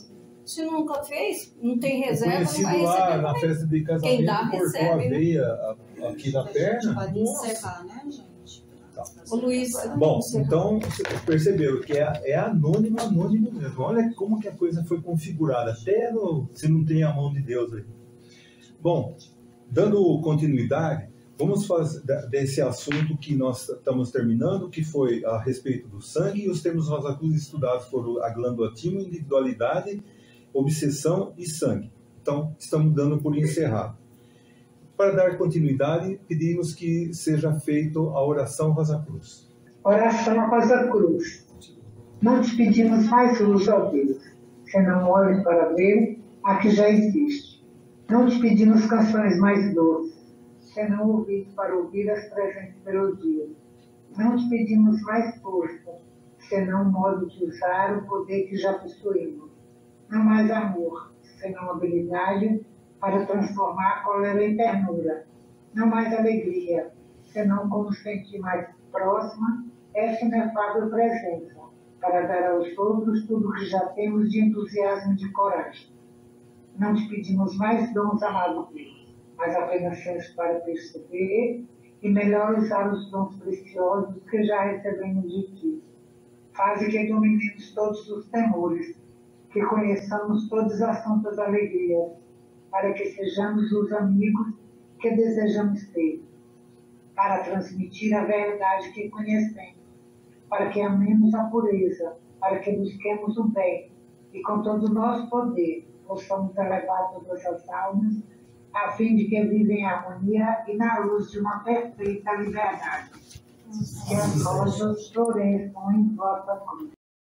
Se nunca fez, não tem reserva, não vai receber. Lá na festa de casamento, quem dá, cortou recebe, a veia aqui na perna. Pode encerrar, né, gente? O Luiz... Bom, então, perceberam que é anônimo mesmo. Olha como que a coisa foi configurada, até se não tem a mão de Deus aí. Bom, dando continuidade, vamos fazer desse assunto que nós estamos terminando, que foi a respeito do sangue, e os termos Rosa Cruz estudados foram a glândula timo, individualidade, obsessão e sangue. Então, estamos dando por encerrado. Para dar continuidade, pedimos que seja feita a oração Rosa Cruz. Oração Rosa Cruz. Não te pedimos mais luz, ó Deus, senão olhos para ver a que já existe. Não te pedimos canções mais doces, senão ouvidos para ouvir as presentes melodias. Não te pedimos mais força, senão o modo de usar o poder que já possuímos. Não mais amor, senão habilidade para transformar a cólera em ternura. Não mais alegria, senão como sentir mais próxima essa inefável presença, para dar aos outros tudo o que já temos de entusiasmo e de coragem. Não te pedimos mais dons, amado Deus, mas apenas senso para perceber e melhor usar os dons preciosos que já recebemos de ti. Faze que dominemos todos os temores, que conheçamos todas as santas alegrias, para que sejamos os amigos que desejamos ter, para transmitir a verdade que conhecemos, para que amemos a pureza, para que busquemos o bem e com todo o nosso poder possamos elevar todas as almas, a fim de que vivem em harmonia e na luz de uma perfeita liberdade. Que as rosas floresçam em vossa cruz.